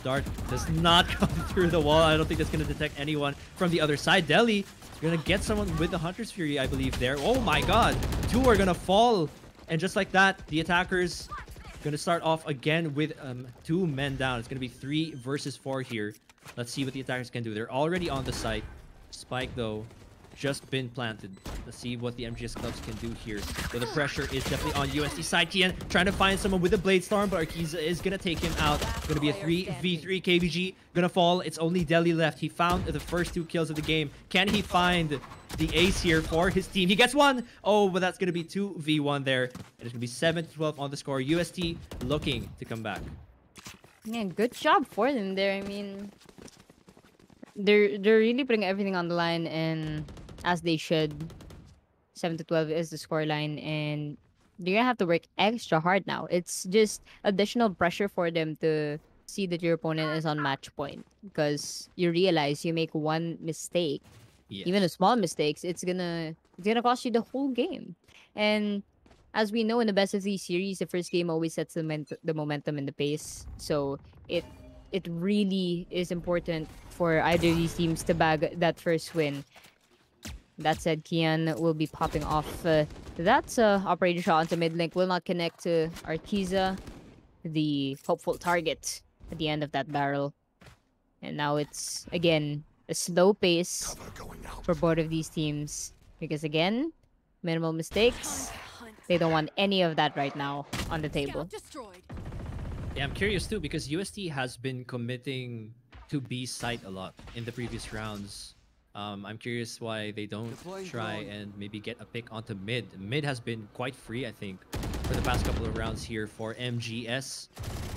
Dart does not come through the wall. I don't think that's going to detect anyone from the other side. Deli is going to get someone with the Hunter's Fury, I believe, there. Oh my god. 2 are going to fall. And just like that, the attackers going to start off again with 2 men down. It's going to be 3 versus 4 here. Let's see what the attackers can do. They're already on the site. Spike, though, just been planted. Let's see what the MGS clubs can do here. So the pressure is definitely on UST side. Kian trying to find someone with a Blade Storm, but Arkiza is going to take him out. Going to be a 3v3. KVG going to fall. It's only Deli left. He found the first 2 kills of the game. Can he find the ace here for his team? He gets 1. Oh, but that's going to be 2v1 there. And it's going to be 7-12 on the score. UST looking to come back. Yeah, good job for them there. I mean, they're really putting everything on the line, and as they should. 7-12 is the scoreline, and they're gonna have to work extra hard now. It's just additional pressure for them to see that your opponent is on match point, because you realize you make 1 mistake, even a small mistakes, it's gonna cost you the whole game. And as we know, in the best of 3 series, the first game always sets the momentum and the pace. So it really is important for either of these teams to bag that first win. That said, Kian will be popping off. That's operator shot onto mid link. Will not connect to Arkiza, the hopeful target at the end of that barrel. And now it's, again, a slow pace for both of these teams. Because, again, minimal mistakes. They don't want any of that right now on the table. Yeah, I'm curious too, because UST has been committing to B site a lot in the previous rounds. I'm curious why they don't try and maybe get a pick onto mid. Mid has been quite free, I think, for the past couple of rounds here for MGS.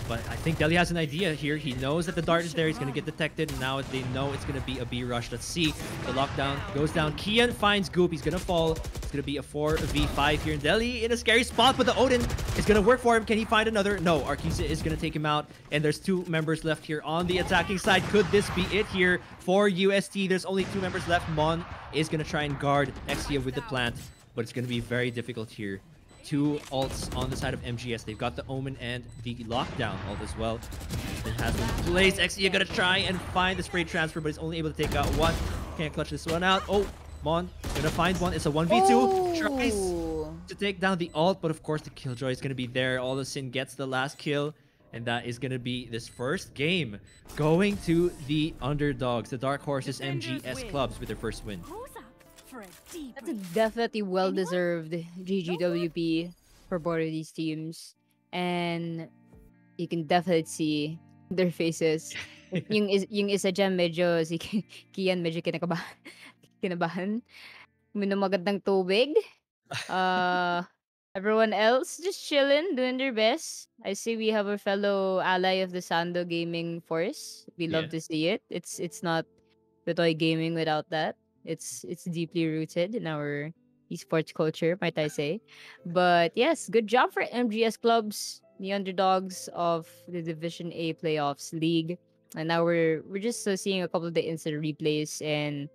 But I think Deli has an idea here. He knows that the dart is there. He's going to get detected. And now they know it's going to be a B rush. Let's see. The lockdown goes down. Kian finds Goop. He's going to fall. It's going to be a 4v5 here in Deli in a scary spot. But the Odin is going to work for him. Can he find another? No. Arquisa is going to take him out. And there's 2 members left here on the attacking side. Could this be it here for UST? There's only 2 members left. Mon is going to try and guard Exia with the plant. But it's going to be very difficult here. 2 ults on the side of MGS. They've got the Omen and the Lockdown ult as well. It has been placed. Exia gonna try and find the spray transfer, but he's only able to take out 1. Can't clutch this one out. Oh, Mon gonna find 1. It's a 1v2. Tries to take down the ult, but of course the Killjoy is gonna be there. All the Sin gets the last kill, and that is gonna be this first game going to the underdogs, the Dark Horses MGS clubs with their first win. That's a definitely well-deserved GGWP for both of these teams. And you can definitely see their faces. yung isa dyan medyo, si Kian medyo kinabahan. Minom agad ng tubig. Everyone else just chilling, doing their best. I see we have a fellow ally of the Sando Gaming Force. We love to see it. It's not Pitoy Gaming without that. It's deeply rooted in our esports culture, might I say. But yes, good job for MGS clubs, the underdogs of the Division A playoffs league. And now we're just seeing a couple of the instant replays, and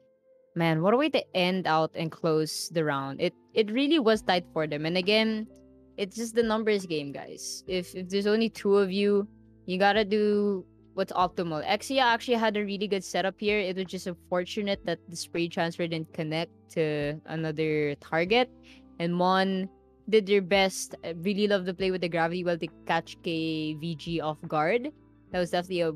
man, what a way to end out and close the round. It really was tight for them. And again, it's just the numbers game, guys. If there's only 2 of you, you gotta do what's optimal. Exia actually had a really good setup here. It was just unfortunate that the spray transfer didn't connect to another target. And Mon did their best. I really love the play with the gravity well to catch KVG off guard. That was definitely a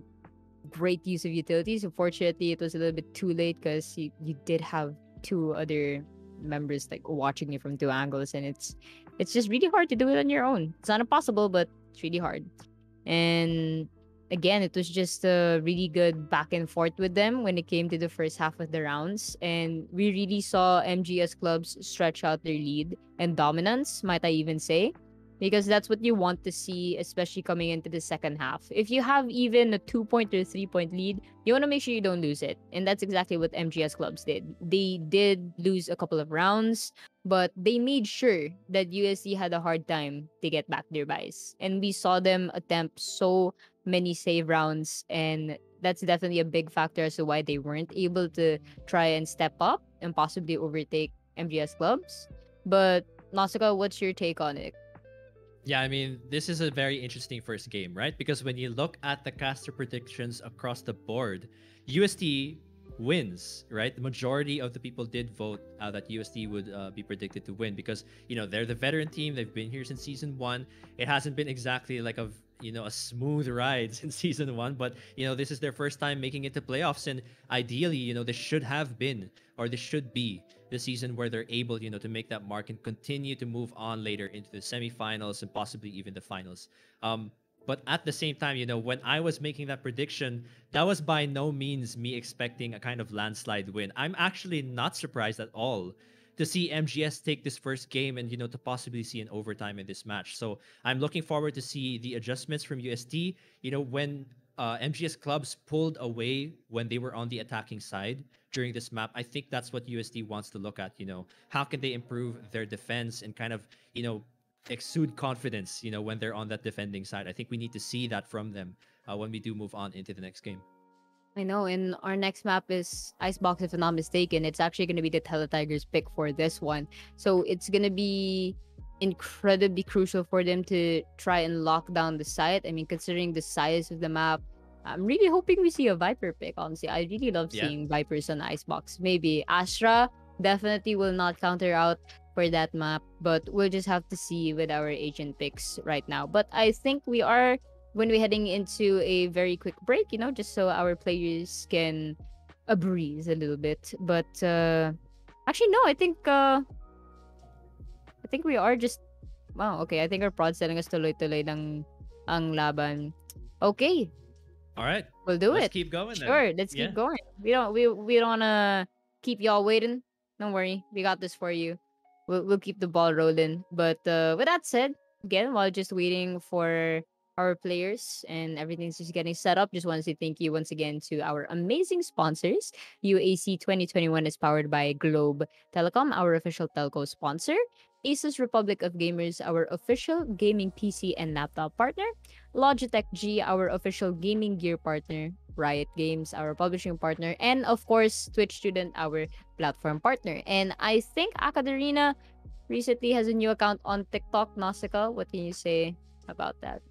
great use of utilities. Unfortunately, it was a little bit too late because you did have 2 other members like watching you from 2 angles, and it's just really hard to do it on your own. It's not impossible, but it's really hard. And again, it was just a really good back and forth with them when it came to the first half of the rounds. And we really saw MGS clubs stretch out their lead and dominance, might I even say. Because that's what you want to see, especially coming into the second half. If you have even a 2-point or 3-point lead, you want to make sure you don't lose it. And that's exactly what MGS clubs did. They did lose a couple of rounds, but they made sure that USC had a hard time to get back their buys. And we saw them attempt so many save rounds, and that's definitely a big factor as to why they weren't able to try and step up and possibly overtake MGS clubs. But Nasuka, what's your take on it? Yeah, I mean, this is a very interesting first game, right? Because when you look at the caster predictions across the board, UST wins, right? The majority of the people did vote that UST would be predicted to win because, they're the veteran team. They've been here since season 1. It hasn't been exactly like a smooth ride since season 1, but, this is their first time making it to playoffs. And ideally, this should have been, or this should be the season where they're able, to make that mark and continue to move on later into the semifinals and possibly even the finals. But at the same time, when I was making that prediction, that was by no means me expecting a kind of landslide win. I'm actually not surprised at all to see MGS take this first game and, to possibly see an overtime in this match. So I'm looking forward to see the adjustments from UST. When MGS clubs pulled away when they were on the attacking side during this map, I think that's what UST wants to look at. How can they improve their defense and kind of, exude confidence, when they're on that defending side. I think we need to see that from them when we do move on into the next game. I know, and our next map is Icebox, if I'm not mistaken. It's actually going to be the Teletigers pick for this one. So it's going to be incredibly crucial for them to try and lock down the site. I mean, considering the size of the map, I'm really hoping we see a Viper pick, honestly. I really love seeing Vipers on Icebox. Maybe Astra definitely will not counter out for that map, but we'll just have to see with our agent picks right now. But I think we are when we're heading into a very quick break, just so our players can breathe a little bit. But actually, no, I think we are just wow. Okay, I think our prod's telling us tuloy-tuloy ng ang laban. Okay, All right. We'll do Let's it. keep going then. Sure, let's Yeah. keep going. We don't wanna keep y'all waiting. Don't worry, we got this for you. We'll keep the ball rolling. But with that said, again, while just waiting for our players and everything's just getting set up, just want to say thank you once again to our amazing sponsors. UAC 2021 is powered by Globe Telecom, our official telco sponsor. ASUS Republic of Gamers, our official gaming PC and laptop partner. Logitech G, our official gaming gear partner. Riot Games, our publishing partner. And of course, Twitch Student, our platform partner. And I think AcadArena recently has a new account on TikTok. Nausicaa, what can you say about that?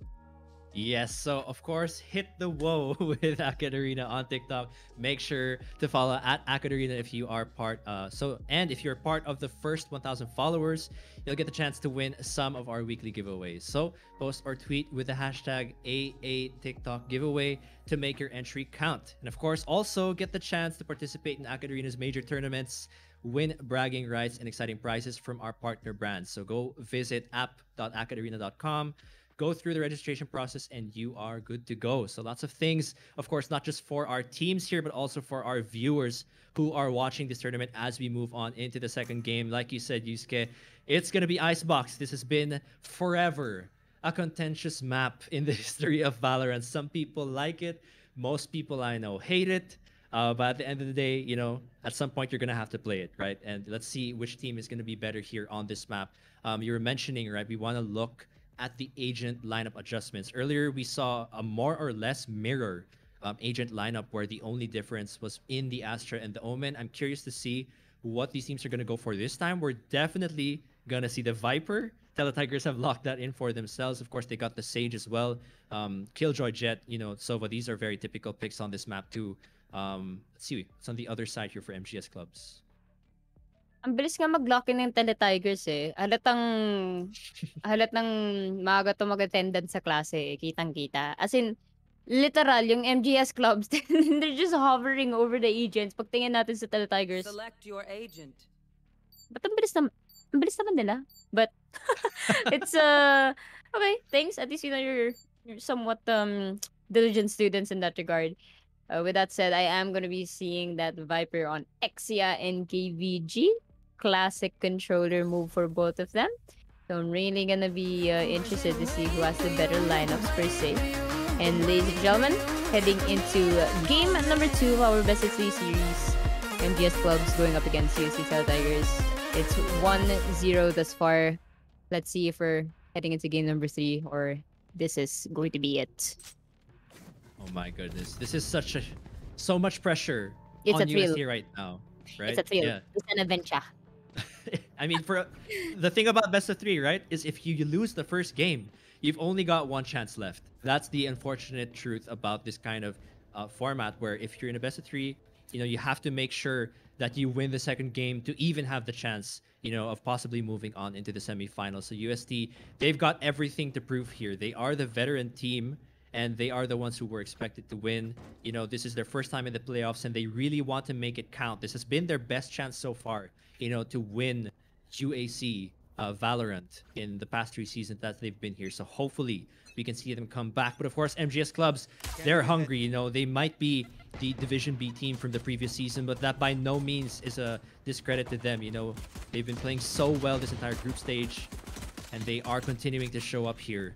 Yes, so of course, hit the whoa with AcadArena on TikTok. Make sure to follow at AcadArena if you are part. And if you're part of the first 1,000 followers, you'll get the chance to win some of our weekly giveaways. So post or tweet with the hashtag #AATikTok giveaway to make your entry count. And of course, also get the chance to participate in AcadArena's major tournaments, win bragging rights and exciting prizes from our partner brands. So go visit app.acadarena.com. Go through the registration process and you are good to go. So lots of things, of course, not just for our teams here, but also for our viewers who are watching this tournament as we move on into the second game. Like you said, Yusuke, it's going to be Icebox. This has been forever a contentious map in the history of Valorant. Some people like it. Most people I know hate it. But at the end of the day, you know, at some point you're going to have to play it, right? And let's see which team is going to be better here on this map. You were mentioning, right, we want to look at the agent lineup adjustments. Earlier, we saw a more or less mirror agent lineup where the only difference was in the Astra and the Omen. I'm curious to see what these teams are going to go for this time. We're definitely going to see the Viper. Tigers have locked that in for themselves. Of course, they got the Sage as well. Killjoy, Jet, you know, Sova. These are very typical picks on this map too. Let's see what's on the other side here for MGS clubs. Ang bilis nga mag-lock in ng Tigers eh. Halatang maaga to mag-attendance sa klase eh. Kitang-kita. As in, literal, yung MGS clubs, they're just hovering over the agents. Pagtingin natin sa Tigers. Select your agent. Ba't ang bilis naman nila? But, it's, okay, thanks. At least, you know, you're somewhat, diligent students in that regard. With that said, I am going to be seeing that Viper on Exia and KVG. Classic controller move for both of them. So I'm really going to be interested to see who has the better lineups per se. And ladies and gentlemen, heading into game number 2 of our best of 3 series. MGS clubs going up against UST Tigers. It's 1-0 thus far. Let's see if we're heading into game number 3 or this is going to be it. Oh my goodness. This is so much pressure it's on a thrill. UST right now. Right? It's a thrill. Yeah. It's an adventure. I mean, for the thing about best of 3, right, is if you lose the first game, you've only got one chance left. That's the unfortunate truth about this kind of format, where if you're in a best of 3, you know, you have to make sure that you win the second game to even have the chance, you know, of possibly moving on into the semifinals. So UST, they've got everything to prove here. They are the veteran team, and they are the ones who were expected to win. You know, this is their first time in the playoffs, and they really want to make it count. This has been their best chance so far, you know, to win UAC Valorant in the past 3 seasons that they've been here. So hopefully we can see them come back. But of course, MGS clubs, they're hungry. You know, they might be the Division B team from the previous season, but that by no means is a discredit to them. You know, they've been playing so well this entire group stage, and they are continuing to show up here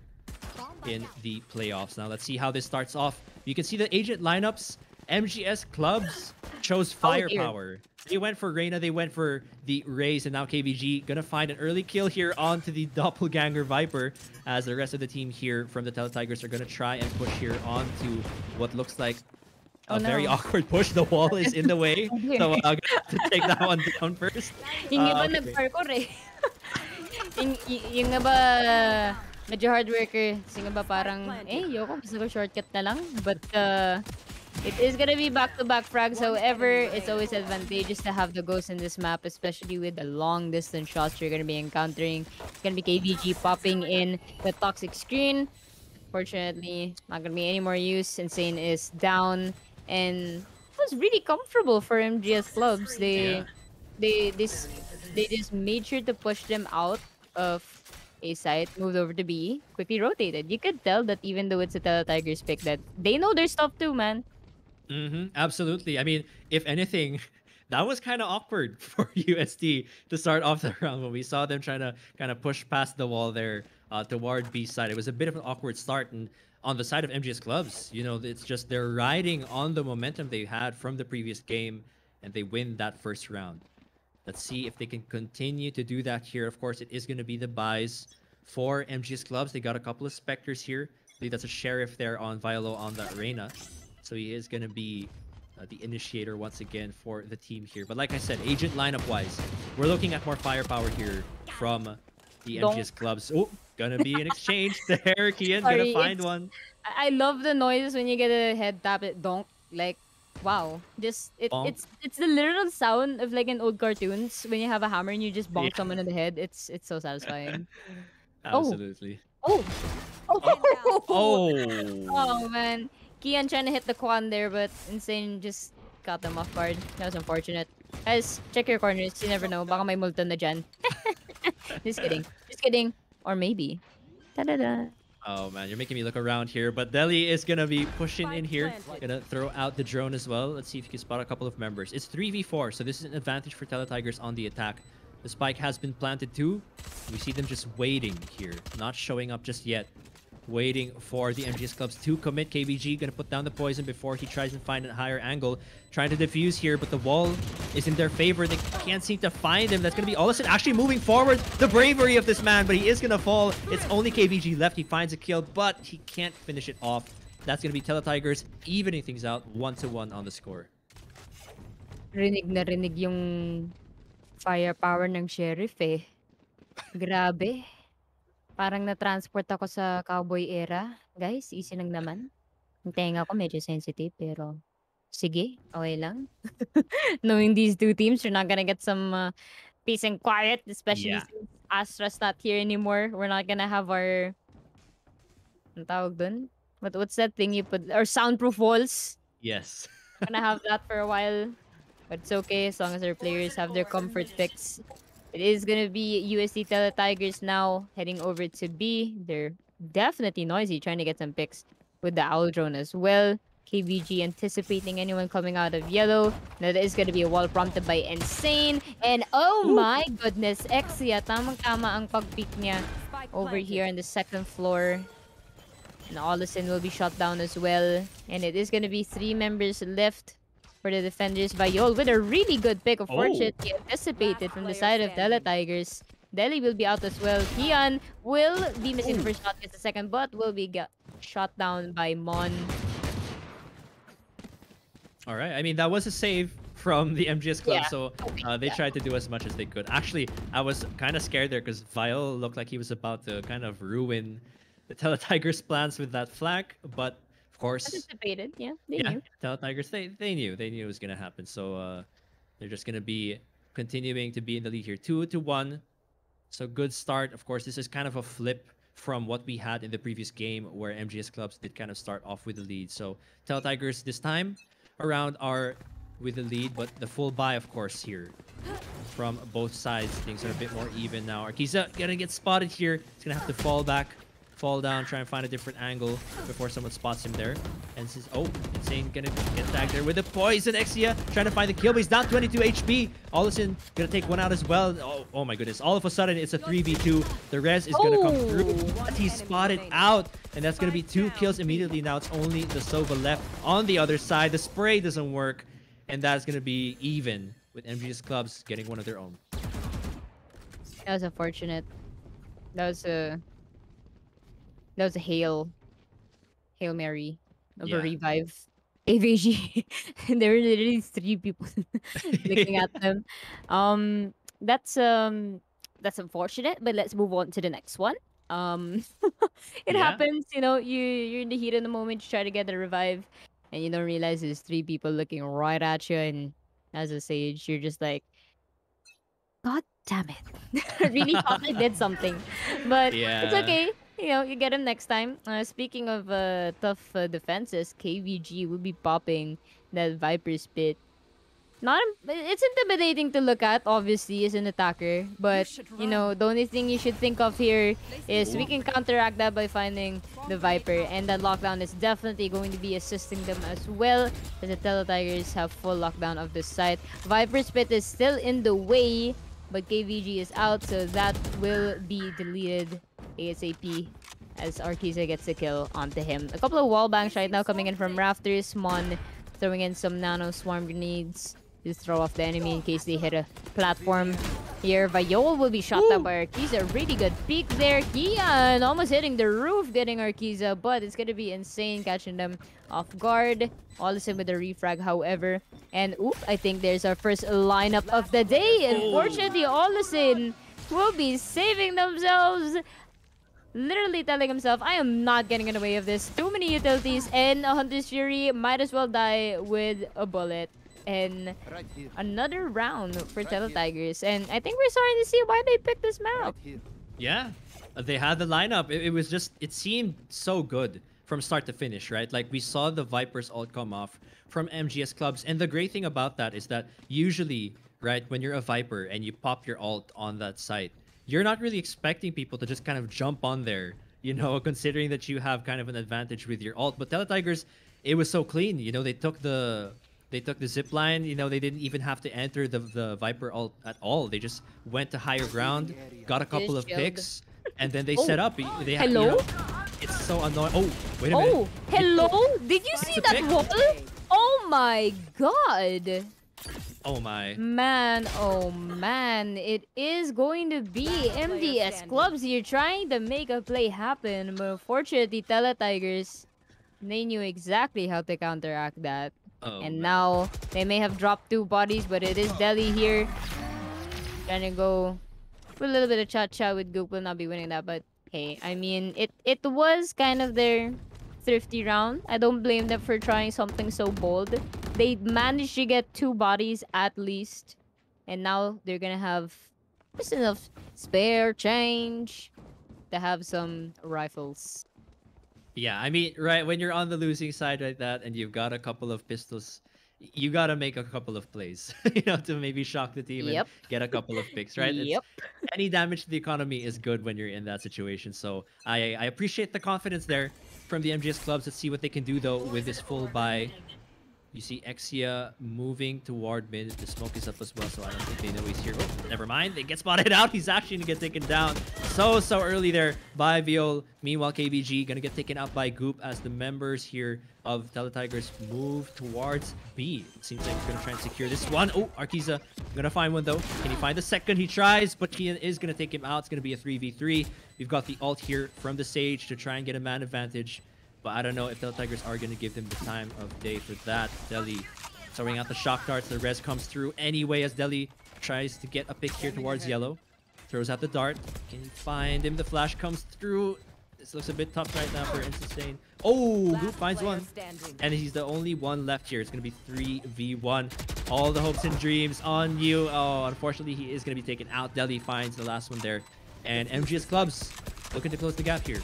in the playoffs. Now let's see how this starts off. You can see the agent lineups. MGS clubs chose firepower. They went for Reyna, they went for the Raze, and now KVG gonna find an early kill here onto the Doppelganger Viper, as the rest of the team here from the Tigers are gonna try and push here onto what looks like a very awkward push. The wall is in the way, so I'm gonna have to take that one down first. Yung iba nag-parkour eh. yung iba medyo hard worker. Yung iba parang, yoko, gusto ko shortcut na lang. But, it is gonna be back-to-back frags. However, it's always advantageous to have the ghost in this map, especially with the long-distance shots you're gonna be encountering. It's gonna be KVG popping in the toxic screen. Fortunately, not gonna be any more use. Insane is down, and it was really comfortable for MGS clubs. They just made sure to push them out of A site, moved over to B, quickly rotated. You could tell that even though it's a Tigers pick, that they know their stuff too, man. Absolutely. I mean, if anything, that was kind of awkward for UST to start off the round when we saw them trying to kind of push past the wall there toward B side. It was a bit of an awkward start, and on the side of MGS Clubs, you know, it's just they're riding on the momentum they had from the previous game, and they win that first round. Let's see if they can continue to do that here. Of course, it is going to be the buys for MGS Clubs. They got a couple of Spectres here. I believe that's a Sheriff there on Vilo on the arena. So he is going to be the initiator once again for the team here. But like I said, agent lineup-wise, we're looking at more firepower here from the MGS Clubs. Oh, gonna be an exchange there. Kian's gonna find one. I love the noise when you get a head tap at donk. Like, wow, just it's the literal sound of like in old cartoons when you have a hammer and you just bonk someone in the head. It's so satisfying. Absolutely. Oh. Oh. Oh man, Kian trying to hit the quan there, but Insane just got them off guard. That was unfortunate. Guys, check your corners. You never know. Baka may multa na dyan. Just kidding. Just kidding. Or maybe. Da-da-da. Oh man, you're making me look around here, but Deli is gonna be pushing in here. Gonna throw out the drone as well. Let's see if you can spot a couple of members. It's 3v4, so this is an advantage for Tigers on the attack. The spike has been planted too. We see them just waiting here, not showing up just yet. Waiting for the MGS Clubs to commit. KBG gonna put down the poison before he tries to find a higher angle. Trying to defuse here, but the wall is in their favor. They can't seem to find him. That's gonna be Olison actually moving forward. The bravery of this man, but he is gonna fall. It's only KBG left. He finds a kill, but he can't finish it off. That's gonna be Tigers evening things out 1-1 on the score. Rinig na rinig yung firepower ng Sheriff eh. Grabe. Parang na-transport ako sa cowboy era. Guys, easy lang naman. Yung tenga ko medyo sensitive, pero sige, okay lang. Knowing these two teams, you're not gonna get some peace and quiet, especially since Astra's not here anymore. We're not gonna have our... Ang tawag dun? What's that thing you put? Our soundproof walls. Yes. We're gonna have that for a while. But it's okay as long as our players have their comfort picks. It is gonna be UST Tigers now heading over to B. They're definitely noisy, trying to get some picks with the owl drone as well. KBG anticipating anyone coming out of yellow. Now there is gonna be a wall prompted by Insane. And oh my goodness, Exia, tamang-tama ang pag-peek niya over here on the second floor. And Olison will be shot down as well. And it is gonna be 3 members left for the defenders. Viol with a really good pick of fortune. He anticipated from the side of Tigers. Deli will be out as well. Kian will be missing the first shot, gets the second, but will be shot down by Mon. All right. I mean, that was a save from the MGS Club, so they tried to do as much as they could. Actually, I was kind of scared there because Viol looked like he was about to kind of ruin the Tigers' plans with that flank, but of course, anticipated, they knew. Tigers, they knew it was gonna happen. So they're just gonna be continuing to be in the lead here, 2-1. So good start. Of course, this is kind of a flip from what we had in the previous game, where MGS Clubs did kind of start off with the lead. So Tigers this time around are with the lead, but the full buy, of course, here from both sides. Things are a bit more even now. Arkiza gonna get spotted here. He's gonna have to fall down, try and find a different angle before someone spots him there. And says, oh, Insane gonna get tagged there with the poison. Exia trying to find the kill, but he's down 22 HP. Olison gonna take one out as well. Oh my goodness. All of a sudden, it's a 3v2. The res is gonna come through, but he's spotted out. And that's gonna be 2 kills immediately. Now it's only the Sova left on the other side. The spray doesn't work. And that's gonna be even with MGS Clubs getting one of their own. That was unfortunate. That was a Hail Mary of a revive. AVG. There were literally 3 people looking at them. That's unfortunate, but let's move on to the next one. It happens, you know, you're in the heat of the moment, you try to get the revive, and you don't realize there's 3 people looking right at you, and as a Sage, you're just like, God damn it. I really thought I did something. But it's okay. You know, you get him next time. Speaking of tough defenses, KVG will be popping that Viper Spit. It's intimidating to look at, obviously, as an attacker. But, you know, the only thing you should think of here is we can counteract that by finding the Viper. And that lockdown is definitely going to be assisting them as well, as the Teletigers have full lockdown of this site. Viper's Pit is still in the way, but KVG is out, so that will be deleted ASAP as Arkiza gets a kill onto him. A couple of wall bangs right now coming in from Rafters. Mon throwing in some nano swarm grenades. Just throw off the enemy in case they hit a platform. Here, Vayol will be shot down by Arkiza. Really good peek there. Kian almost hitting the roof, getting Arkiza, but it's gonna be insane catching them off guard. Allison with the refrag, however. And oop, I think there's our first lineup of the day. Unfortunately, Allison will be saving themselves. Literally telling himself, I am not getting in the way of this. Too many utilities, and a Hunter's Fury might as well die with a bullet. And another round for Teletigers, and I think we're starting to see why they picked this map. Yeah, they had the lineup. It was just, it seemed so good from start to finish, right? Like we saw the Vipers ult come off from MGS clubs, and the great thing about that is that usually, right, when you're a Viper and you pop your ult on that site, you're not really expecting people to just kind of jump on there, you know, considering that you have kind of an advantage with your ult. But Teletigers, it was so clean, you know, they took the zip line, you know, they didn't even have to enter the Viper ult at all. They just went to higher ground, got a couple of picks, and then they set up. They have, hello? you know, it's so annoying. Oh, wait a minute. Oh, hello? Did you see that wall? Oh my god. Oh my. Man, oh man. It is going to be MDS clubs here trying to make a play happen. But unfortunately, Teletigers, they knew exactly how to counteract that. Oh, and man. now they may have dropped 2 bodies, but it is Delhi here. Trying to go for a little bit of cha-cha with Goop. Will not be winning that, but hey, I mean, it was kind of their thrifty round. I don't blame them for trying something so bold. They managed to get 2 bodies at least, and now they're gonna have just enough spare change to have some rifles. Yeah, I mean, right, when you're on the losing side like that and you've got a couple of pistols, you gotta make a couple of plays, you know, to maybe shock the team and get a couple of picks, right? Yep. Any damage to the economy is good when you're in that situation. So I appreciate the confidence there from the MGS clubs. Let's see what they can do, though, with this full buy. You see Exia moving toward mid. The smoke is up as well, so I don't think they know he's here. Oh, never mind. They get spotted out. He's actually going to get taken down so early there by Viol. Meanwhile, KBG going to get taken out by Goop as the members here of Teletigers move towards B. It seems like they're going to try and secure this one. Oh, Arkiza going to find one, though. Can he find the second? He tries, but Kian is going to take him out. It's going to be a 3v3. We've got the ult here from the Sage to try and get a man advantage. But I don't know if Teletigers are going to give them the time of day for that. Delhi throwing out the shock darts. The res comes through anyway as Delhi tries to get a pick here towards yellow. Throws out the dart. Can he find him? The flash comes through. This looks a bit tough right now for Instant. Oh, Goop finds one. And he's the only one left here. It's going to be 3v1. All the hopes and dreams on you. Oh, unfortunately, he is going to be taken out. Delhi finds the last one there. And MGS clubs looking to close the gap here.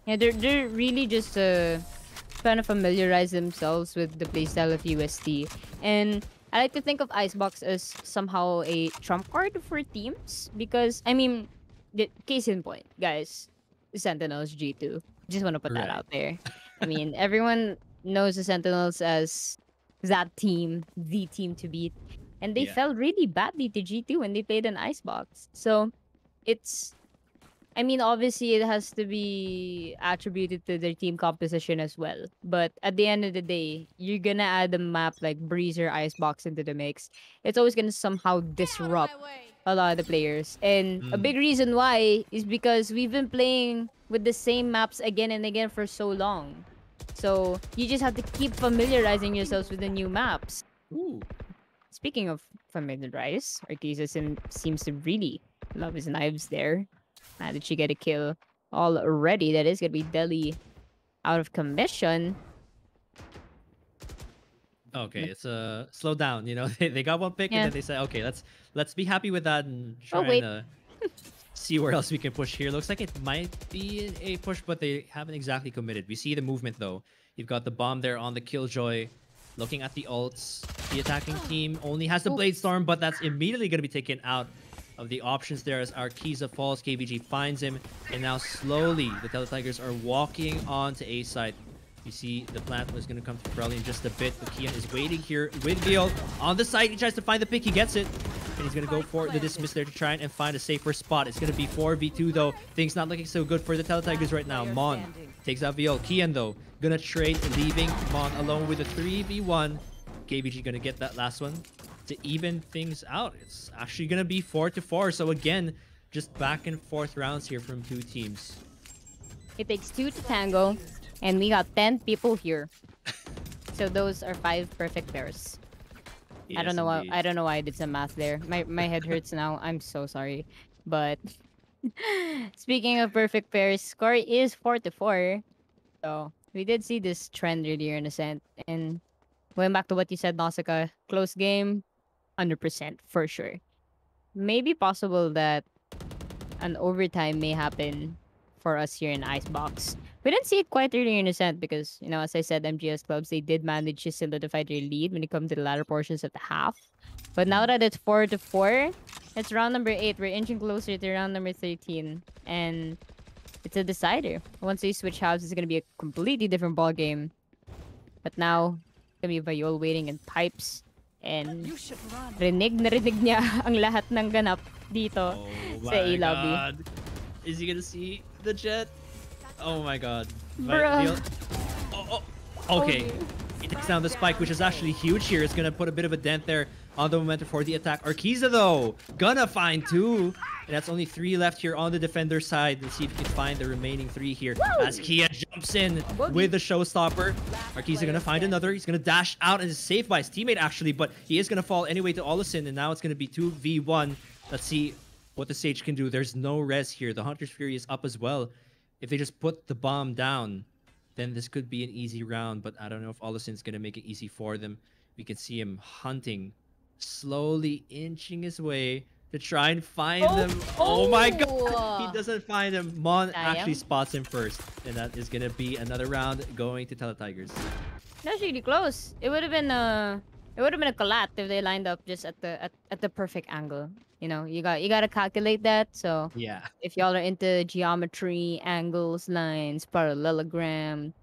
Yeah, they're really just trying to familiarize themselves with the playstyle of UST. And I like to think of Icebox as somehow a trump card for teams. Because, I mean, the case in point, guys, Sentinels G2. Just want to put that out there. I mean, everyone knows the Sentinels as that team, the team to beat. And they fell really badly to G2 when they played an Icebox. So, it's... I mean, obviously, it has to be attributed to their team composition as well. But at the end of the day, you're gonna add a map like Breeze or Icebox into the mix. It's always gonna somehow disrupt a lot of the players. And a big reason why is because we've been playing with the same maps again and again for so long. So you just have to keep familiarizing yourselves with the new maps. Ooh. Speaking of familiarize, Arkiza seems to really love his knives there. Now that she get a kill already, that is gonna be Delhi out of commission. Okay, it's slow down. You know, they got one pick and then they said, okay, let's be happy with that and try and see where else we can push here. Looks like it might be a push, but they haven't exactly committed. We see the movement though. You've got the bomb there on the Killjoy. Looking at the ults, the attacking team only has the Blade Storm, but that's immediately going to be taken out of the options there as Arkiza falls. KVG finds him, and now slowly the Teletigers are walking on to A side. You see the plant was going to come through probably in just a bit, but Kian is waiting here with Veal on the side. He tries to find the pick, he gets it, and he's going to go for the dismiss there to try and find a safer spot. It's going to be 4v2 though. Things not looking so good for the Teletigers right now. Mon takes out Veal. Kian though, gonna trade, leaving Mon alone with a 3v1. KVG gonna get that last one to even things out. It's actually gonna be 4-4. So again, just back and forth rounds here from two teams. It takes 2 to tango, and we got 10 people here. So those are 5 perfect pairs. Yes, I don't know indeed. why. I don't know why I did some math there. My head hurts now. I'm so sorry. But speaking of perfect pairs, score is 4-4. So we did see this trend earlier in Ascent, and going back to what you said, Nausicaa, close game, 100% for sure. Maybe possible that an overtime may happen for us here in Icebox. We didn't see it quite earlier in Ascent because, you know, as I said, MGS clubs, they did manage to solidify their lead when it comes to the latter portions of the half. But now that it's 4-4, it's round number 8. We're inching closer to round number 13. And it's a decider. Once they switch halves, it's going to be a completely different ball game. But now, it's going to be Viol waiting in pipes. And rinig na rinig niya ang lahat ng ganap dito sa A lobby. God. Is he gonna see the jet? Oh my god. Bruh. Okay. He takes down the spike, which is actually huge here. It's gonna put a bit of a dent there on the momentum for the attack. Arkiza though, gonna find 2. And that's only 3 left here on the defender side. Let's see if he can find the remaining 3 here. Woo! As Kia jumps in with the showstopper. Arkiza gonna find another. He's gonna dash out and is saved by his teammate actually, but he is gonna fall anyway to Olison, and now it's gonna be 2v1. Let's see what the Sage can do. There's no res here. The Hunter's Fury is up as well. If they just put the bomb down, then this could be an easy round, but I don't know if Olison's gonna make it easy for them. We can see him hunting, slowly inching his way to try and find them. Oh my god! He doesn't find him. Mon actually spots him first, and that is gonna be another round going to Teletigers. That's really close. It would have been a collat if they lined up just at the perfect angle. You know, you gotta calculate that. So yeah, if y'all are into geometry, angles, lines, parallelogram,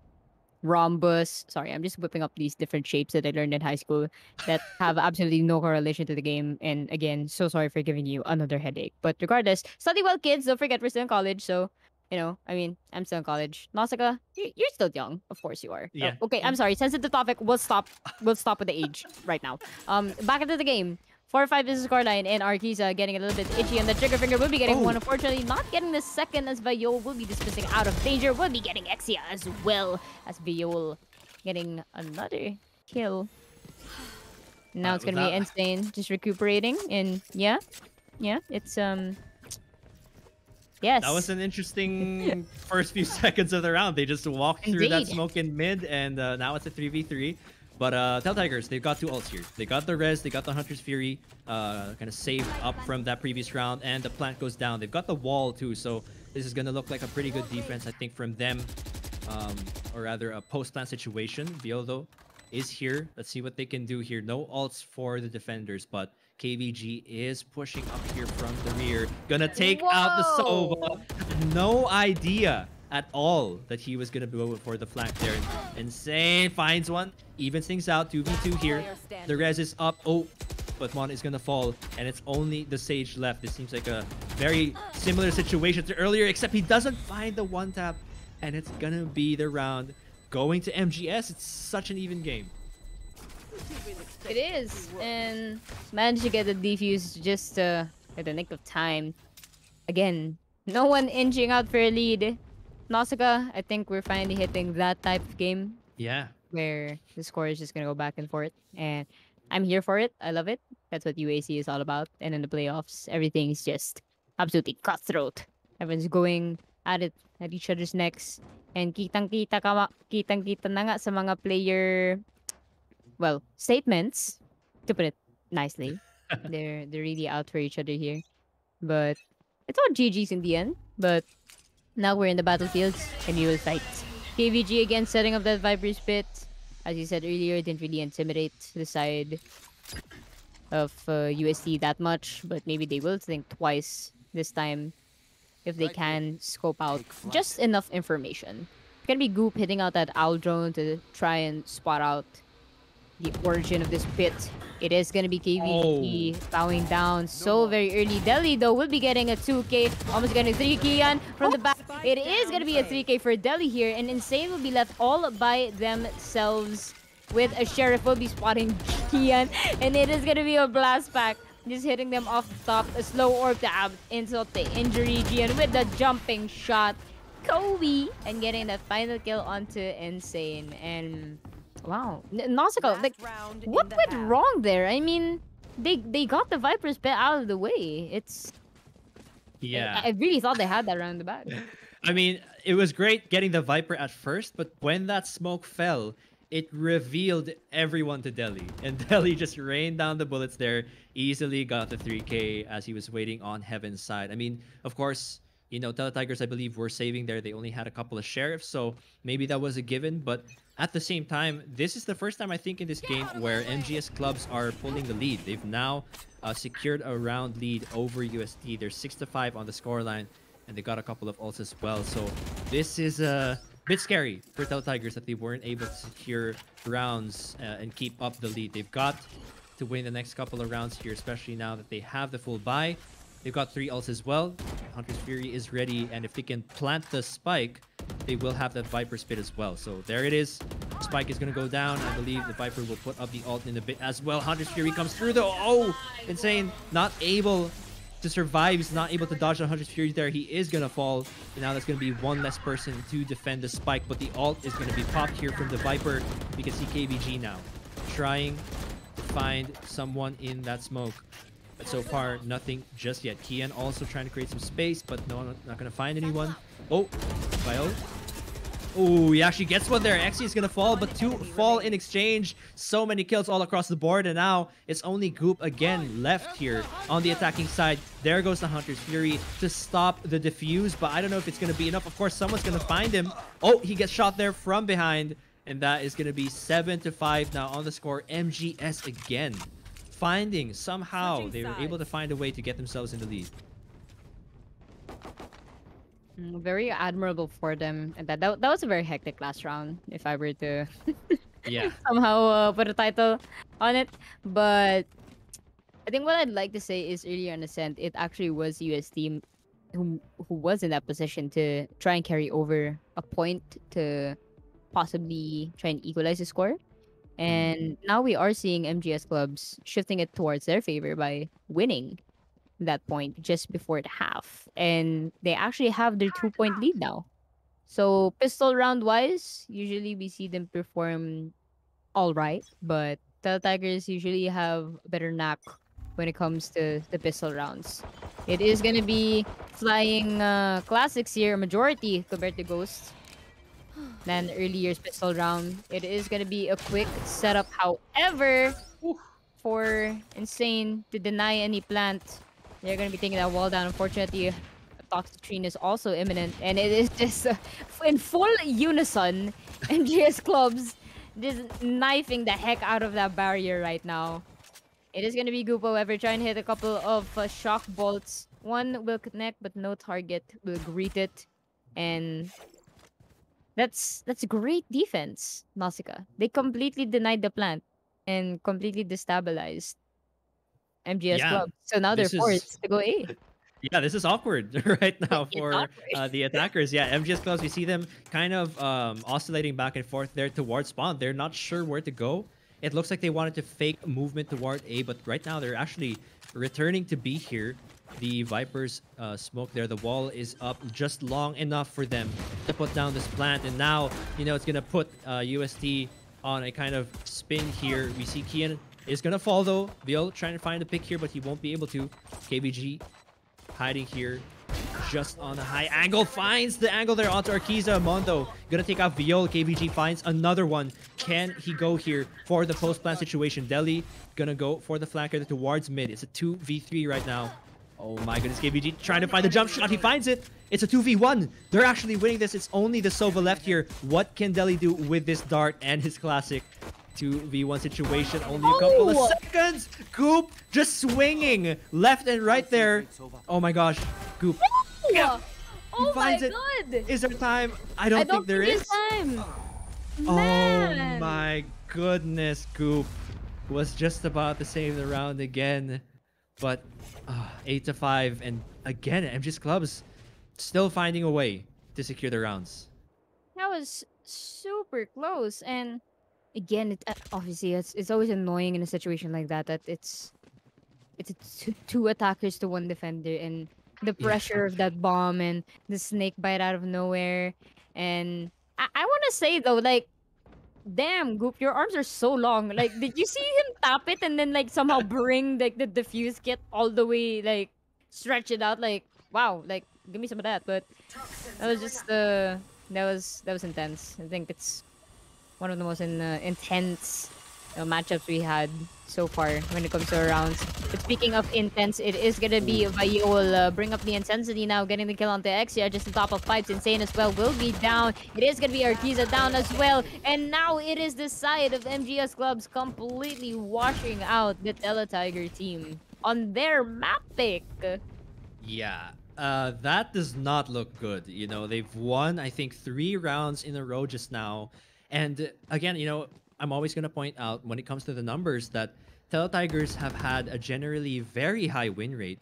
rhombus. Sorry, I'm just whipping up these different shapes that I learned in high school that have absolutely no correlation to the game. And again, so sorry for giving you another headache. But regardless, study well, kids. Don't forget we're still in college. So, you know, I mean, I'm still in college. Nausicaa, you're still young. Of course you are. Yeah. Okay, I'm sorry. Sensitive topic. We'll stop with the age right now. Back into the game. 4-5 is the scoreline, and Arkiza getting a little bit itchy, and the trigger finger will be getting one. Unfortunately, not getting the second as Viol will be dismissing out of danger. Will be getting Exia as well as Viol getting another kill. Now it's gonna be Insane just recuperating, and yeah, it's yes. That was an interesting first few seconds of the round. They just walked through that smoke in mid, and now it's a 3v3. But Teletigers, they've got 2 ults here. They got the res, they got the Hunter's Fury, kind of saved up from that previous round, and the plant goes down. They've got the wall too, so this is gonna look like a pretty good defense, I think, from them, or rather a post-plant situation. Viol though is here. Let's see what they can do here. No ults for the defenders, but KVG is pushing up here from the rear. Gonna take out the Sova. No idea at all that he was gonna go for the flank there. Insane finds one, evens things out. 2v2 here. The res is up. Oh, but Mon is gonna fall, and it's only the Sage left. This seems like a very similar situation to earlier, except he doesn't find the one tap, and it's gonna be the round going to MGS. It's such an even game. It is, and managed to get the defuse just at the nick of time. Again, no one inching out for a lead. Nausicaa, I think we're finally hitting that type of game. Yeah. Where the score is just gonna go back and forth, and I'm here for it. I love it. That's what UAC is all about. And in the playoffs, everything's just absolutely cutthroat. Everyone's going at it at each other's necks, and kitang-kita na nga sa mga player, well, statements, to put it nicely. They're really out for each other here, but it's all GG's in the end. But now we're in the battlefields, and we will fight. KVG again setting up that Viper's Pit. as you said earlier, didn't really intimidate the side of UST that much, but maybe they will think twice this time if they can scope out just enough information. It's gonna be Goop hitting out that owl drone to try and spot out the origin of this pit. It is gonna be KVG bowing down so very early. Delhi though will be getting a 2K, almost getting a 3K from the back. It is gonna be a 3K for Delhi here, and Insane will be left all by themselves with a Sheriff will be spotting Kian, and it is gonna be a blast pack. Just hitting them off the top, a slow orb to insult the injury. Gian with the jumping shot. Kobe and getting that final kill onto Insane. And wow, Nausicaa, like, what went wrong there? I mean, they got the Viper's pet out of the way. It's I really thought they had that around the back. I mean, it was great getting the Viper at first, but when that smoke fell, it revealed everyone to Delhi. And Delhi just rained down the bullets there, easily got the 3K as he was waiting on Heaven's side. I mean, of course, you know, Tigers, I believe, were saving there. They only had a couple of sheriffs, so maybe that was a given. But at the same time, this is the first time, I think, in this game where MGS clubs are pulling the lead. They've now secured a round lead over UST. They're 6-5 on the scoreline, and they got a couple of ults as well. So this is a bit scary for Tigers that they weren't able to secure rounds and keep up the lead. They've got to win the next couple of rounds here, especially now that they have the full buy. They've got 3 ults as well. Hunter's Fury is ready, and if they can plant the spike, they will have that Viper spit as well. So there it is. Spike is going to go down. I believe the Viper will put up the ult in a bit as well. Hunter's Fury comes through though. Oh, Insane. Not able to survive. He's not able to dodge the Hunter's Fury there. He is going to fall. And now there's going to be one less person to defend the spike. But the ult is going to be popped here from the Viper. We can see KVG now trying to find someone in that smoke. But so far, nothing just yet. Kian also trying to create some space, but no, not going to find anyone. Oh, Vio. Oh, he actually gets one there. Xe is going to fall, but 2 fall in exchange. So many kills all across the board, and now it's only Goop again left here on the attacking side. There goes the Hunter's Fury to stop the defuse, but I don't know if it's going to be enough. Of course, someone's going to find him. Oh, he gets shot there from behind, and that is going to be 7-5 now on the score. MGS again. Finding somehow they were able to find a way to get themselves in the lead. Very admirable for them. And that was a very hectic last round, if I were to somehow put a title on it. But I think what I'd like to say is earlier on Ascent, it actually was UST who was in that position to try and carry over a point to possibly try and equalize the score. And now we are seeing MGS clubs shifting it towards their favor by winning that point just before the half. And they actually have their 2-point lead now. So pistol round wise, usually we see them perform all right. But Tigers usually have a better knack when it comes to the pistol rounds. It is going to be flying classics here, majority compared to Ghost than earlier's pistol round. It is going to be a quick setup. However, for Insane to deny any plant, they're going to be taking that wall down. Unfortunately, a Toxicrene is also imminent, and it is just in full unison. MGS clubs just knifing the heck out of that barrier right now. It is going to be Goop, however, trying to hit a couple of shock bolts. One will connect, but no target will greet it. And that's great defense, Nausicaa. They completely denied the plant and completely destabilized MGS club. So now they're forced to go A. Yeah, this is awkward right now for the attackers. Yeah, MGS clubs, we see them kind of oscillating back and forth there towards spawn. They're not sure where to go. It looks like they wanted to fake movement toward A, but right now they're actually returning to B here. The Vipers smoke there. The wall is up just long enough for them to put down this plant. And now, you know, it's going to put UST on a kind of spin here. We see Kian is going to fall, though. Viol trying to find a pick here, but he won't be able to. KBG hiding here just on a high angle. Finds the angle there onto Arquiza. Mondo going to take out Viol. KBG finds another one. Can he go here for the post-plant situation? Delhi going to go for the flanker towards mid. It's a 2v3 right now. Oh my goodness, KBG trying to find the jump shot. He finds it. It's a 2v1. They're actually winning this. It's only the Sova left here. What can Deli do with this dart and his classic 2v1 situation? Only a couple of seconds. Goop just swinging left and right there. Oh my gosh. Goop. Yeah. Oh my finds it. god. Is there time? I don't think there think is. there's time. Oh Man. my goodness. Goop was just about to save the round again. But 8-5, and again, MG's Clubs still finding a way to secure the rounds. That was super close, and again, obviously it's always annoying in a situation like that it's two attackers to one defender, and the pressure of that bomb and the snake bite out of nowhere. And I want to say though, like, damn, Goop, your arms are so long. Like, did you see him tap it and then like somehow bring like the defuse kit all the way, like stretch it out? Like, wow, like give me some of that. But that was just that was intense. I think it's one of the most intense matchups we had so far when it comes to rounds. But speaking of intense, it is gonna be Viol bring up the intensity now, getting the kill onto Exia, just on top of Pipes. Insane as well will be down. It is gonna be Arkiza down as well. And now it is the side of MGS Clubs completely washing out the Teletiger team on their map pick. Yeah, that does not look good. You know, they've won, I think, 3 rounds in a row just now. And again, you know, I'm always going to point out when it comes to the numbers that Teletigers have had a generally very high win rate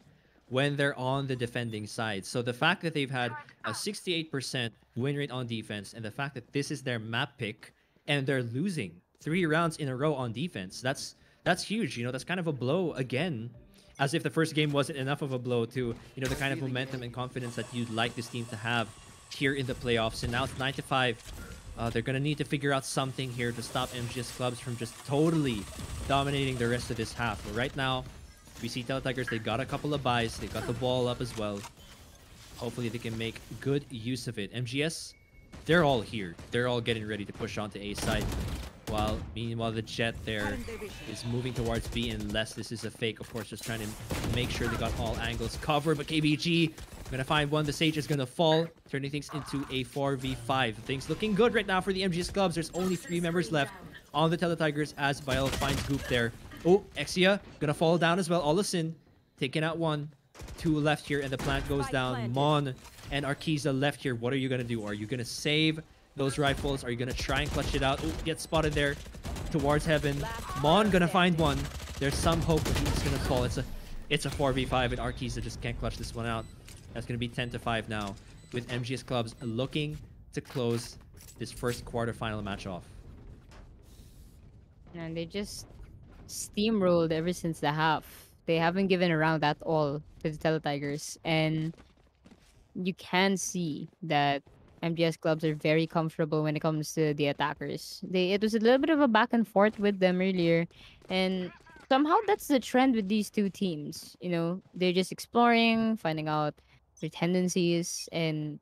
when they're on the defending side. So the fact that they've had a 68% win rate on defense, and the fact that this is their map pick and they're losing 3 rounds in a row on defense, that's huge. You know, that's kind of a blow again, as if the first game wasn't enough of a blow to, you know, the kind of momentum and confidence that you'd like this team to have here in the playoffs. And now it's 9-5. They're going to need to figure out something here to stop MGS Clubs from just totally dominating the rest of this half. But right now, we see Teletigers, they got a couple of buys. They got the ball up as well. Hopefully they can make good use of it. MGS, they're all here. They're all getting ready to push onto A side. Meanwhile, the Jet there is moving towards B, unless this is a fake. Of course, just trying to make sure they got all angles covered. But KBG gonna find one. The Sage is gonna fall, turning things into a 4v5. Things looking good right now for the MGS Clubs. There's only 3 members left on the Teletigers as Viol finds Goop there. Oh, Exia gonna fall down as well. Olasin taking out 1. 2 left here, and the plant goes down. Mon and Arkiza left here. What are you gonna do? Are you gonna save those rifles? Are you gonna try and clutch it out? Oh, get spotted there towards heaven. Mon gonna find 1. There's some hope, but he's gonna fall. It's a 4v5, and Arkiza just can't clutch this one out. That's gonna be 10-5 now, with MGS Clubs looking to close this first quarterfinal match off. And they just steamrolled ever since the half. They haven't given a round at all to the Teletigers, and you can see that MGS Clubs are very comfortable when it comes to the attackers. It was a little bit of a back and forth with them earlier, and somehow that's the trend with these two teams. You know, they're just exploring, finding out their tendencies, and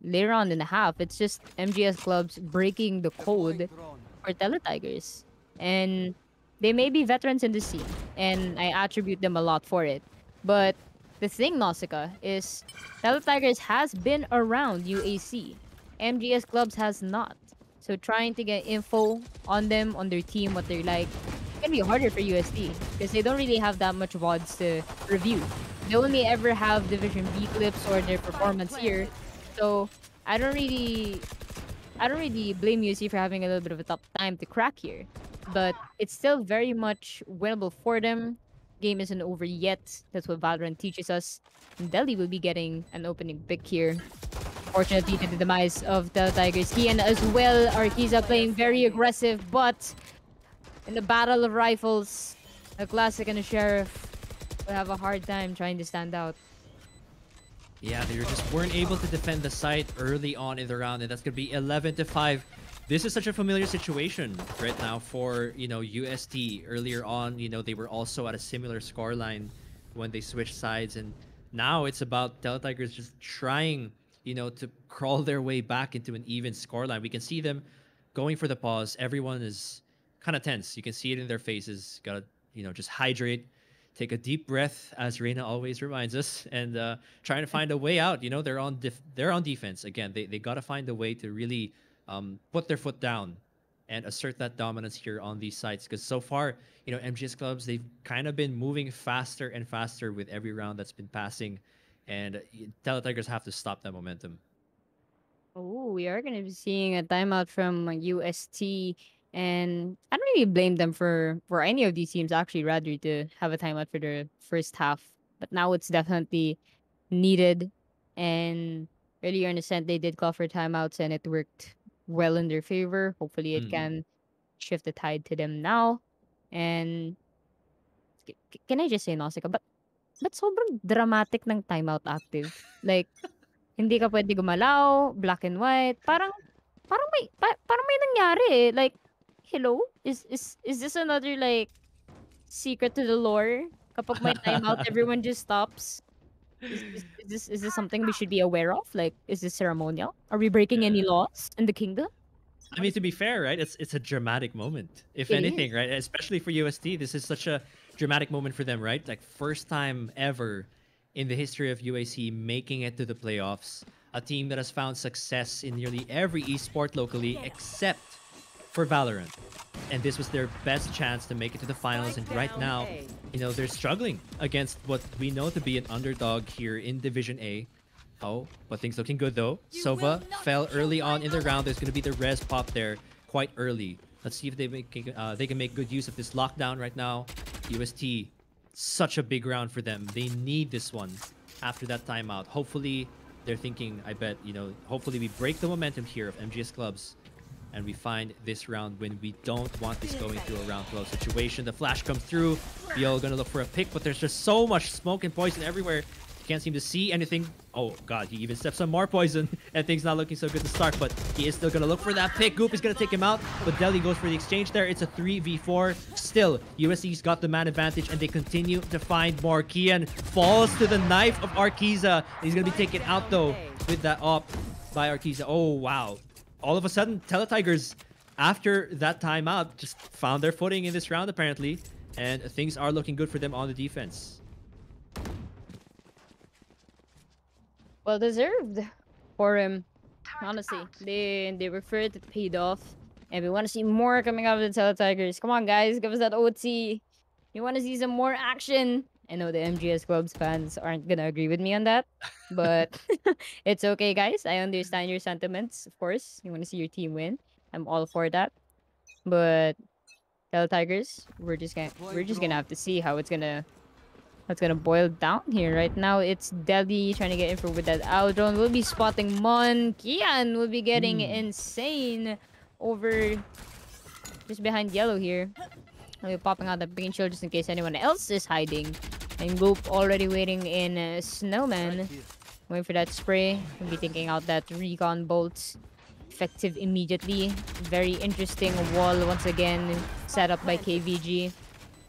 later on in the half, it's just MGS Clubs breaking the code for Teletigers. And they may be veterans in the scene, and I attribute them a lot for it. But the thing, Nausicaa, is Teletigers has been around UAC. MGS Clubs has not. So trying to get info on them, on their team, what they're like, it's gonna be harder for UST because they don't really have that much VODs to review. They only ever have Division B clips or their performance here. So I don't really blame UST for having a little bit of a tough time to crack here. But it's still very much winnable for them. Game isn't over yet. That's what Valorant teaches us. And Delhi will be getting an opening pick here. Fortunately, to the demise of the Tigers. Kian as well. Arkiza playing very aggressive, but in the battle of rifles, the Classic and the Sheriff will have a hard time trying to stand out. Yeah, they just weren't able to defend the site early on in the round, and that's going to be 11-5. This is such a familiar situation right now for, you know, UST. Earlier on, you know, they were also at a similar scoreline when they switched sides, and now it's about Teletigers just trying, you know, to crawl their way back into an even scoreline. We can see them going for the pause. Everyone is kind of tense. You can see it in their faces. Gotta, you know, just hydrate, take a deep breath, as Reina always reminds us, and trying to find a way out. You know, they're on defense again. They got to find a way to really put their foot down and assert that dominance here on these sites. Because so far, you know, MGS clubs, they've kind of been moving faster and faster with every round that's been passing, and Teletigers have to stop that momentum. Oh, we are going to be seeing a timeout from UST, and I don't really blame them for any of these teams actually rather to have a timeout for the first half. But now it's definitely needed, and earlier in the set they did call for timeouts and it worked well in their favor. Hopefully it can shift the tide to them now. And can I just say, Nausicaa, but sobrang dramatic ng timeout active. Like, hindi ka pwede gumalaw, black and white. Parang may nangyari eh. Like, hello? Is this another like secret to the lore? Kapag may timeout, everyone just stops. Is this something we should be aware of? Like, is this ceremonial? Are we breaking any laws in the kingdom? I mean, to be fair, right? It's a dramatic moment, if It anything, is. right? Especially for UST, this is such a dramatic moment for them, right? Like first time ever in the history of UAC making it to the playoffs. A team that has found success in nearly every esport locally except for Valorant. And this was their best chance to make it to the finals. And right now, you know, they're struggling against what we know to be an underdog here in Division A. Oh, but things looking good though. Sova fell early on in the round. There's going to be the res pop there quite early. Let's see if they can make good use of this lockdown right now. UST, such a big round for them. They need this one after that timeout. Hopefully, they're thinking, I bet, you know, hopefully we break the momentum here of MGS clubs and we find this round when we don't want this going through a round 12 situation. The flash comes through. BL gonna look for a pick, but there's just so much smoke and poison everywhere. Can't seem to see anything. Oh god, he even steps on more poison and things not looking so good to start, but he is still gonna look for that pick. Goop is gonna take him out, but Delhi goes for the exchange there. It's a 3v4. Still, USC's got the man advantage and they continue to find more. Kian falls to the knife of Arkiza. He's gonna be taken out though with that op by Arkiza. Oh wow. All of a sudden, Teletigers, after that timeout, just found their footing in this round apparently, and things are looking good for them on the defense. Well deserved for him. Honestly, they referred it paid off, and we want to see more coming out of the Teletigers. Come on, guys, give us that OT. You want to see some more action. I know the MGS Clubs fans aren't gonna agree with me on that, but it's okay, guys. I understand your sentiments. Of course, you want to see your team win. I'm all for that. But Teletigers, we're just gonna have to see how it's gonna boil down here. Right now, it's Delhi trying to get in for with that Aldron. We'll be spotting Mon. Kian will be getting insane over just behind yellow here. I'll be popping out the green shield just in case anyone else is hiding. And Goop already waiting in Snowman. Waiting for that spray. We'll be taking out that recon bolt. Effective immediately. Very interesting wall once again set up by KVG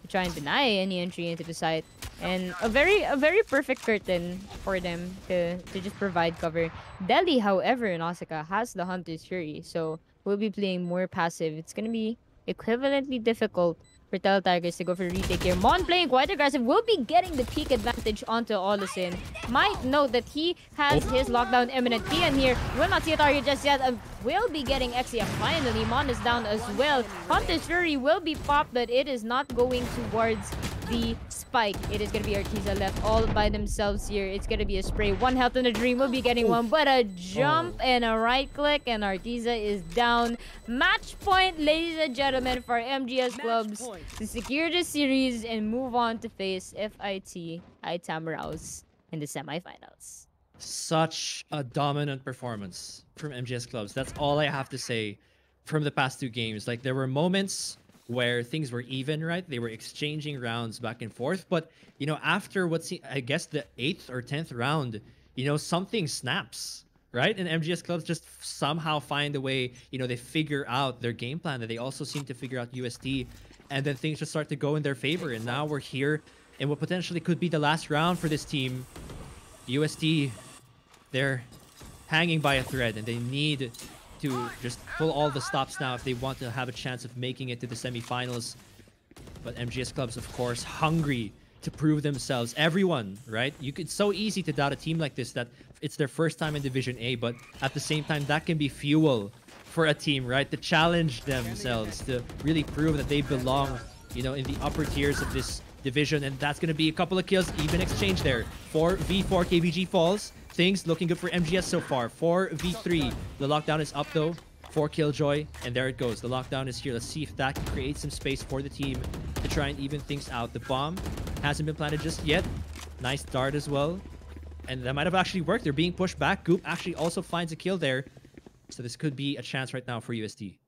to try and deny any entry into the site. And a very perfect curtain for them to just provide cover. Delhi, however, Nausicaa has the Hunter's Fury, so we'll be playing more passive. It's gonna be equivalently difficult for Teletigers to go for a retake here. Mon playing quite aggressive, will be getting the peak advantage onto Olison. Might note that he has his lockdown imminent. Kian here will not see a target just yet. Will be getting Exia finally. Mon is down as well. Hunter's Fury will be popped, but it is not going towards the spike. It is going to be Artiza left all by themselves here. It's going to be a spray. One health in the dream will be getting one, but a jump and a right click, and Artiza is down. Match point, ladies and gentlemen, for MGS Clubs to secure the series and move on to face FIT Itamaraos in the semifinals. Such a dominant performance from MGS Clubs. That's all I have to say from the past two games. Like, there were moments where things were even, right? They were exchanging rounds back and forth. But, you know, after I guess the 8th or 10th round, you know, something snaps, right? And MGS Clubs just somehow find a way, you know, they figure out their game plan. And they also seem to figure out UST. And then things just start to go in their favor. And now we're here in what potentially could be the last round for this team. UST, they're hanging by a thread and they need to just pull all the stops now if they want to have a chance of making it to the semifinals. But MGS Clubs, of course, hungry to prove themselves. Everyone, right? It's so easy to doubt a team like this that it's their first time in Division A, but at the same time, that can be fuel for a team, right? To challenge themselves, to really prove that they belong, you know, in the upper tiers of this division. And that's going to be a couple of kills, even exchange there. 4v4 KBG falls. Things looking good for MGS so far. 4v3. The lockdown is up though. 4 Killjoy, and there it goes. The lockdown is here. Let's see if that can create some space for the team to try and even things out. The bomb hasn't been planted just yet. Nice dart as well. And that might have actually worked. They're being pushed back. Goop actually also finds a kill there. So this could be a chance right now for UST.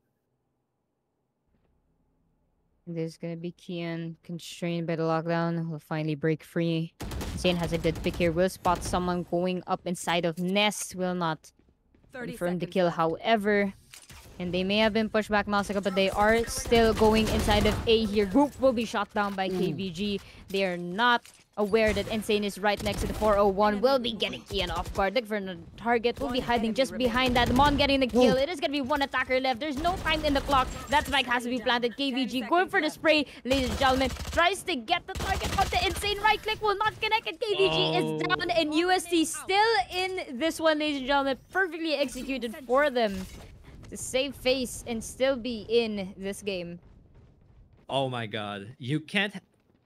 There's gonna be Kian constrained by the lockdown. Will finally break free. Zane has a good pick here. Will spot someone going up inside of Nest. Will not confirm the kill, however. And they may have been pushed back, Nausicaa, but they are still going inside of A here. Group will be shot down by KBG. They are not aware that Insane is right next to the 401. Will be getting Kian off guard. Look for another target. Will be hiding just behind that. Mon getting the kill. It is going to be one attacker left. There's no time in the clock. That spike has to be planted. KBG going for the spray, ladies and gentlemen. Tries to get the target, but the Insane right click will not connect. And KBG is down. And UST still in this one, ladies and gentlemen. Perfectly executed for them to save face and still be in this game. Oh my god. You can't...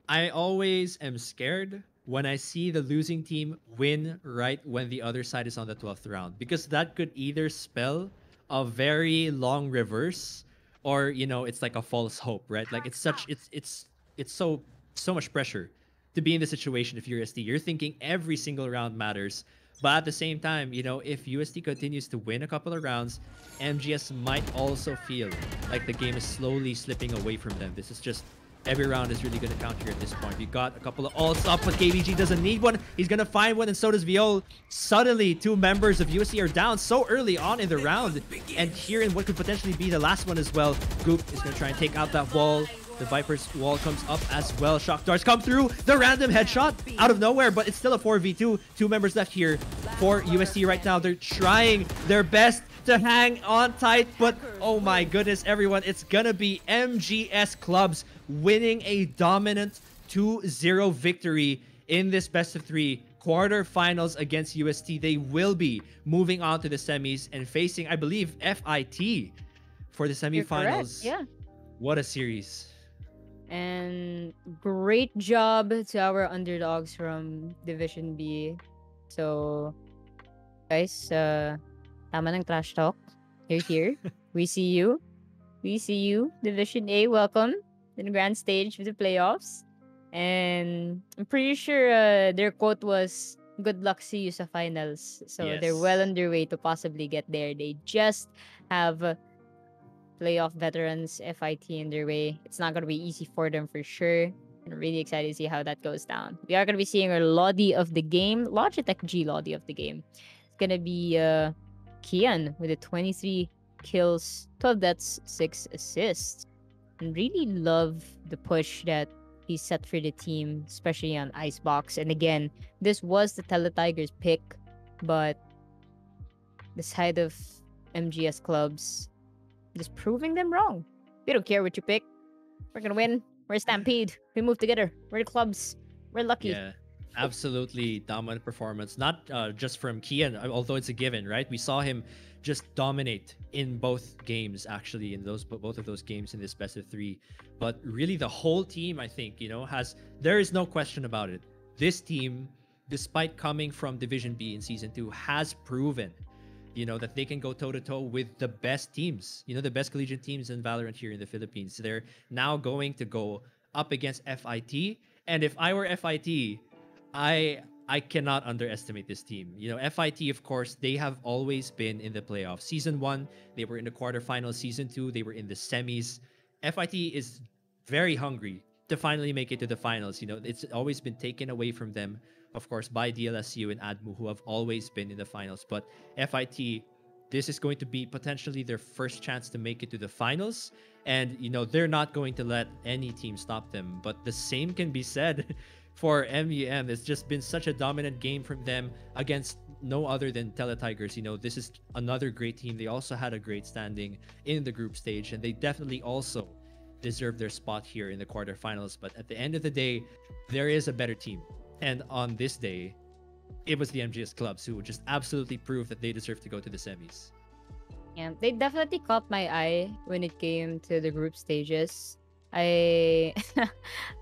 I always am scared when I see the losing team win right when the other side is on the 12th round. Because that could either spell a very long reverse or, you know, it's like a false hope, right? Like it's such... It's so much pressure to be in the situation if you're UST. You're thinking every single round matters. But at the same time, you know, if UST continues to win a couple of rounds, MGS might also feel like the game is slowly slipping away from them. This is just, every round is really going to count here at this point. You got a couple of ults up, but KBG doesn't need one. He's going to find one, and so does Viol. Suddenly, 2 members of UST are down so early on in the round. And here in what could potentially be the last one as well, Goop is going to try and take out that wall. The Viper's wall comes up as well. Shock darts come through. The random headshot out of nowhere, but it's still a 4v2. 2 members left here for UST right now. They're trying their best to hang on tight, but oh my goodness, everyone. It's gonna be MGS Clubs winning a dominant 2-0 victory in this best-of-3 quarterfinals against UST. They will be moving on to the semis and facing, I believe, FIT for the semifinals. Yeah. What a series. And great job to our underdogs from Division B. So, guys, tama ng trash talk. You're here. We see you. We see you. Division A, welcome to the grand stage of the playoffs. And I'm pretty sure their quote was, good luck, see you sa finals. So Yes. they're well on their way to possibly get there. They just have playoff veterans FIT in their way. It's not going to be easy for them for sure. I'm really excited to see how that goes down. We are going to be seeing our Lodi of the game, Logitech G Lodi of the game. It's going to be Kian with the 23 kills, 12 deaths, 6 assists. And really love the push that he set for the team, especially on Icebox. And again, this was the Teletigers pick, but the side of MGS Clubs just proving them wrong. We don't care what you pick. We're gonna win. We're a Stampede. We move together. We're the clubs. We're lucky. Yeah, absolutely dominant performance. Not just from Kian, although it's a given, right? We saw him just dominate in both games, actually, in both of those games in this best-of-3. But really, the whole team, I think, you know, there is no question about it. This team, despite coming from Division B in Season 2, has proven, you know, that they can go toe-to-toe with the best teams, you know, the best collegiate teams in Valorant here in the Philippines. They're now going to go up against FIT. And if I were FIT, I cannot underestimate this team. You know, FIT, of course, they have always been in the playoffs. Season 1, they were in the quarterfinals. Season 2, they were in the semis. FIT is very hungry to finally make it to the finals. You know, it's always been taken away from them, of course, by DLSU and ADMU, who have always been in the finals. But FIT, this is going to be potentially their first chance to make it to the finals. And, you know, they're not going to let any team stop them. But the same can be said for MUM. It's just been such a dominant game from them against no other than Teletigers. You know, this is another great team. They also had a great standing in the group stage, and they definitely also deserve their spot here in the quarterfinals. But at the end of the day, there is a better team. And on this day, it was the MGS clubs who just absolutely proved that they deserve to go to the semis. Yeah, they definitely caught my eye when it came to the group stages. I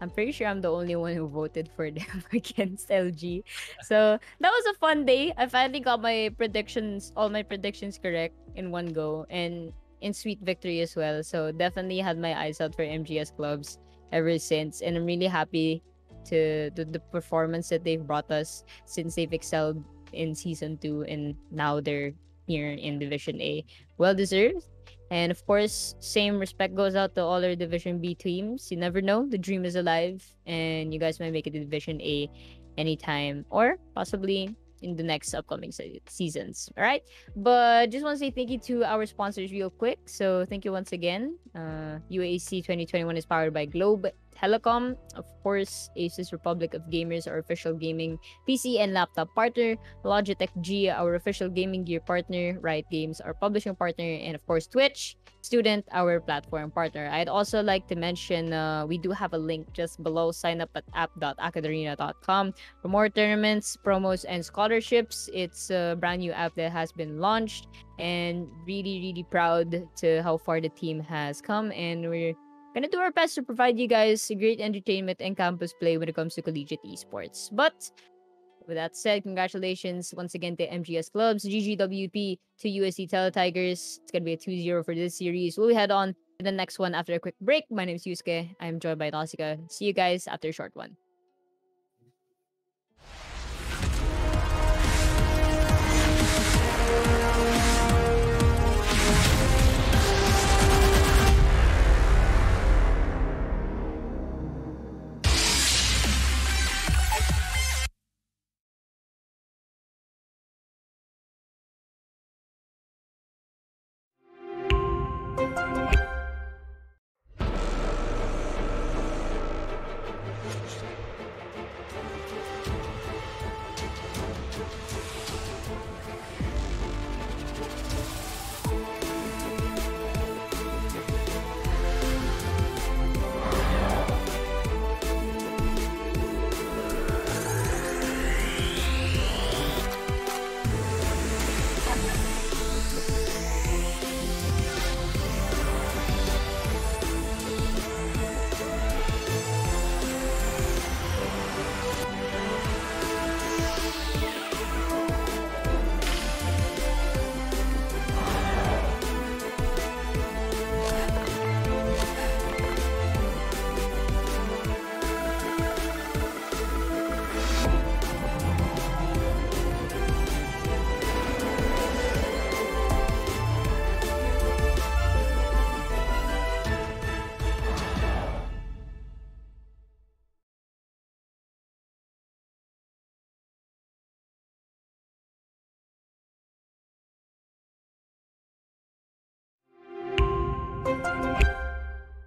I'm pretty sure I'm the only one who voted for them against LG. So that was a fun day. I finally got all my predictions correct in one go, and in sweet victory as well. So definitely had my eyes out for MGS clubs ever since, and I'm really happy to the performance that they've brought us since they've excelled in season 2, and now they're here in Division A. Well deserved. And of course, same respect goes out to all our Division B teams. You never know, the dream is alive, and you guys might make it to Division A anytime, or possibly in the next upcoming seasons. All right, but just want to say thank you to our sponsors real quick. So thank you once again. UAC 2021 is powered by Globe Telecom, of course. ASUS Republic of Gamers, our official gaming PC and laptop partner. Logitech G, our official gaming gear partner. Riot Games, our publishing partner. And of course, Twitch Student, our platform partner. I'd also like to mention we do have a link just below. Sign up at app.acadarena.com for more tournaments, promos, and scholarships. It's a brand new app that has been launched, and really proud to how far the team has come, and we're gonna do our best to provide you guys great entertainment and campus play when it comes to collegiate esports. But with that said, congratulations once again to MGS clubs, GGWP to UST Tigers. It's gonna be a 2-0 for this series. We'll head on to the next one after a quick break. My name is Yusuke. I'm joined by Nausicaa. See you guys after a short one.